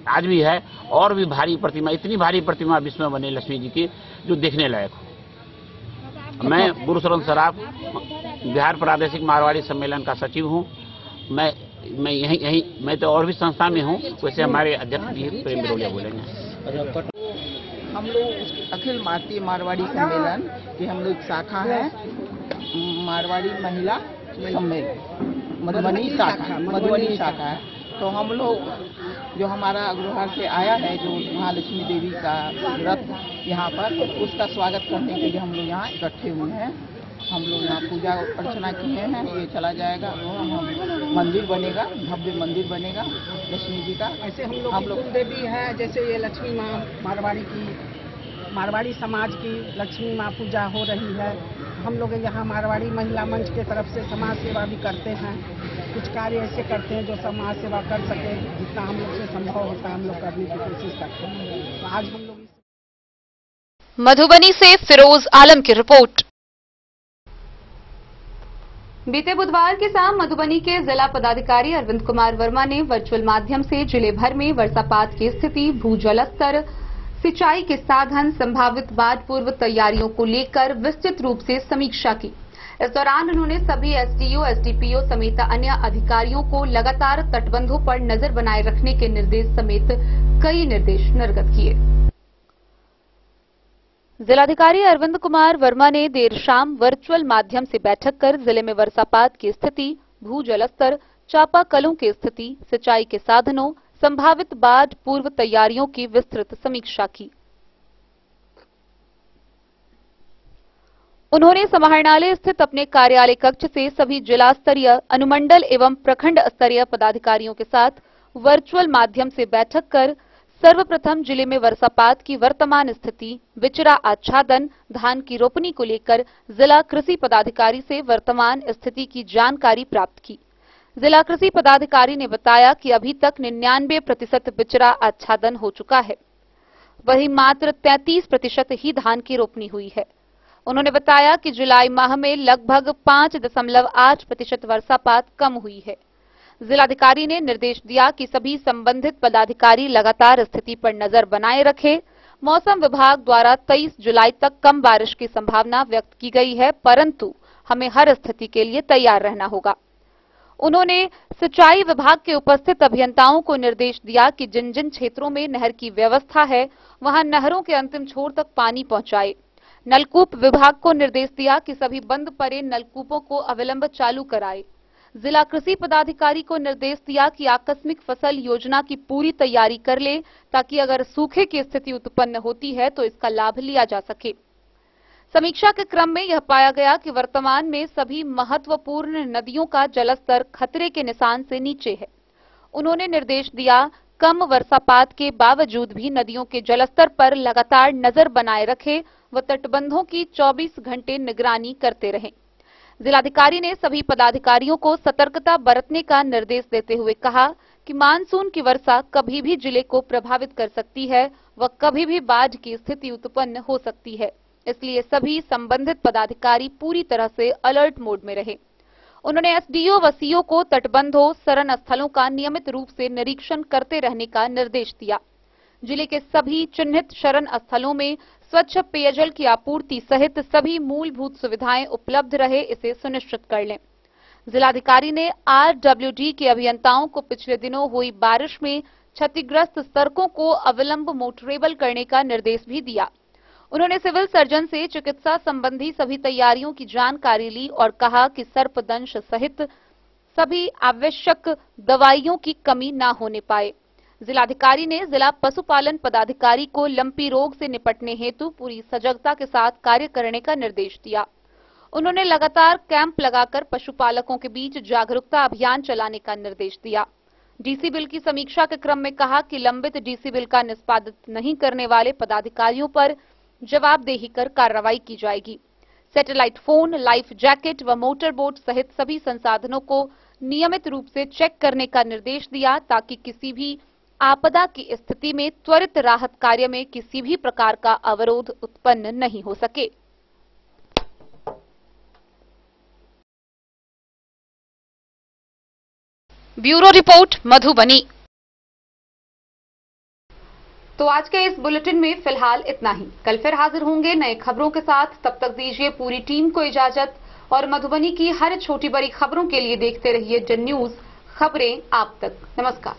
आज भी है। और भी भारी प्रतिमा, इतनी भारी प्रतिमा विश्व में बने लक्ष्मी जी की, जो देखने लायक हो। मैं गुरुशरण सराफ, बिहार प्रादेशिक मारवाड़ी सम्मेलन का सचिव हूँ। मैं यहीं मैं तो और भी संस्था में हूँ, वैसे हमारे अध्यक्ष जी प्रेम बिरोलिया बोलेंगे। हम लोग अखिल भारतीय मारवाड़ी सम्मेलन की हम लोग शाखा है, मारवाड़ी महिला सम्मेलन मधुबनी शाखा है। तो हम लोग जो हमारा अग्रवाल से आया है, जो महालक्ष्मी देवी का रथ यहाँ पर, उसका स्वागत करने के लिए हम लोग यहाँ इकट्ठे हुए हैं। हम लोग यहाँ पूजा अर्चना किए हैं। ये चला जाएगा, मंदिर बनेगा, भव्य मंदिर बनेगा लक्ष्मी जी का। ऐसे हम लोग देवी है, जैसे ये लक्ष्मी माँ मारवाड़ी समाज की लक्ष्मी माँ पूजा हो रही है। हम लोग यहाँ मारवाड़ी महिला मंच के तरफ से समाज सेवा भी करते हैं। कुछ कार्य ऐसे करते हैं जो समाज सेवा कर सके, जितना हम लोग से संभव होता है हम लोग करने की कोशिश करते हैं। तो आज हम लोग मधुबनी से फिरोज आलम की रिपोर्ट। बीते बुधवार की शाम मधुबनी के जिला पदाधिकारी अरविंद कुमार वर्मा ने वर्चुअल माध्यम से जिले भर में वर्षापात की स्थिति, भूजल स्तर, सिंचाई के साधन, संभावित बाढ़ पूर्व तैयारियों को लेकर विस्तृत रूप से समीक्षा की। इस दौरान उन्होंने सभी एसडीओ, एसडीपीओ समेत अन्य अधिकारियों को लगातार तटबंधों पर नजर बनाए रखने के निर्देश समेत कई निर्देश निर्गत किए। जिलाधिकारी अरविंद कुमार वर्मा ने देर शाम वर्चुअल माध्यम से बैठक कर जिले में वर्षापात की स्थिति, भूजल स्तर, चापाकलों की स्थिति, सिंचाई के साधनों, संभावित बाढ़ पूर्व तैयारियों की विस्तृत समीक्षा की। उन्होंने समाहरणालय स्थित अपने कार्यालय कक्ष से सभी जिला स्तरीय, अनुमंडल एवं प्रखंड स्तरीय पदाधिकारियों के साथ वर्चुअल माध्यम से बैठक कर सर्वप्रथम जिले में वर्षापात की वर्तमान स्थिति, बिचरा आच्छादन, धान की रोपनी को लेकर जिला कृषि पदाधिकारी से वर्तमान स्थिति की जानकारी प्राप्त की। जिला कृषि पदाधिकारी ने बताया कि अभी तक 99% बिचरा आच्छादन हो चुका है, वहीं मात्र 33% ही धान की रोपनी हुई है। उन्होंने बताया कि जुलाई माह में लगभग 5.8% वर्षापात कम हुई है। जिलाधिकारी ने निर्देश दिया कि सभी संबंधित पदाधिकारी लगातार स्थिति पर नजर बनाए रखें। मौसम विभाग द्वारा 23 जुलाई तक कम बारिश की संभावना व्यक्त की गई है, परंतु हमें हर स्थिति के लिए तैयार रहना होगा। उन्होंने सिंचाई विभाग के उपस्थित अभियंताओं को निर्देश दिया कि जिन जिन क्षेत्रों में नहर की व्यवस्था है वहां नहरों के अंतिम छोर तक पानी पहुंचाए। नलकूप विभाग को निर्देश दिया कि सभी बंद पड़े नलकूपों को अविलंब चालू कराए। जिला कृषि पदाधिकारी को निर्देश दिया कि आकस्मिक फसल योजना की पूरी तैयारी कर ले, ताकि अगर सूखे की स्थिति उत्पन्न होती है तो इसका लाभ लिया जा सके। समीक्षा के क्रम में यह पाया गया कि वर्तमान में सभी महत्वपूर्ण नदियों का जलस्तर खतरे के निशान से नीचे है। उन्होंने निर्देश दिया कम वर्षापात के बावजूद भी नदियों के जलस्तर पर लगातार नजर बनाए रखें व तटबंधों की 24 घंटे निगरानी करते रहें। जिलाधिकारी ने सभी पदाधिकारियों को सतर्कता बरतने का निर्देश देते हुए कहा कि मानसून की वर्षा कभी भी जिले को प्रभावित कर सकती है व कभी भी बाढ़ की स्थिति उत्पन्न हो सकती है, इसलिए सभी संबंधित पदाधिकारी पूरी तरह से अलर्ट मोड में रहे। उन्होंने एसडीओ व सीओ को तटबंधों, शरण स्थलों का नियमित रूप से निरीक्षण करते रहने का निर्देश दिया। जिले के सभी चिन्हित शरण स्थलों में स्वच्छ पेयजल की आपूर्ति सहित सभी मूलभूत सुविधाएं उपलब्ध रहे, इसे सुनिश्चित कर लें। जिलाधिकारी ने आरडब्ल्यूडी के अभियंताओं को पिछले दिनों हुई बारिश में क्षतिग्रस्त सड़कों को अविलंब मोटरेबल करने का निर्देश भी दिया। उन्होंने सिविल सर्जन से चिकित्सा संबंधी सभी तैयारियों की जानकारी ली और कहा कि सर्पदंश सहित सभी आवश्यक दवाइयों की कमी न होने पाए। जिलाधिकारी ने जिला पशुपालन पदाधिकारी को लंपी रोग से निपटने हेतु पूरी सजगता के साथ कार्य करने का निर्देश दिया। उन्होंने लगातार कैंप लगाकर पशुपालकों के बीच जागरूकता अभियान चलाने का निर्देश दिया। डीसी बिल की समीक्षा के क्रम में कहा कि लंबित डीसी बिल का निष्पादित नहीं करने वाले पदाधिकारियों पर जवाबदेही कर कार्रवाई की जाएगी। सैटेलाइट फोन, लाइफ जैकेट व मोटर बोट सहित सभी संसाधनों को नियमित रूप से चेक करने का निर्देश दिया, ताकि किसी भी आपदा की स्थिति में त्वरित राहत कार्य में किसी भी प्रकार का अवरोध उत्पन्न नहीं हो सके। Bureau report, Madhubani. तो आज के इस बुलेटिन में फिलहाल इतना ही। कल फिर हाजिर होंगे नए खबरों के साथ। तब तक दीजिए पूरी टीम को इजाजत और मधुबनी की हर छोटी बड़ी खबरों के लिए देखते रहिए जन न्यूज, खबरें आप तक। नमस्कार।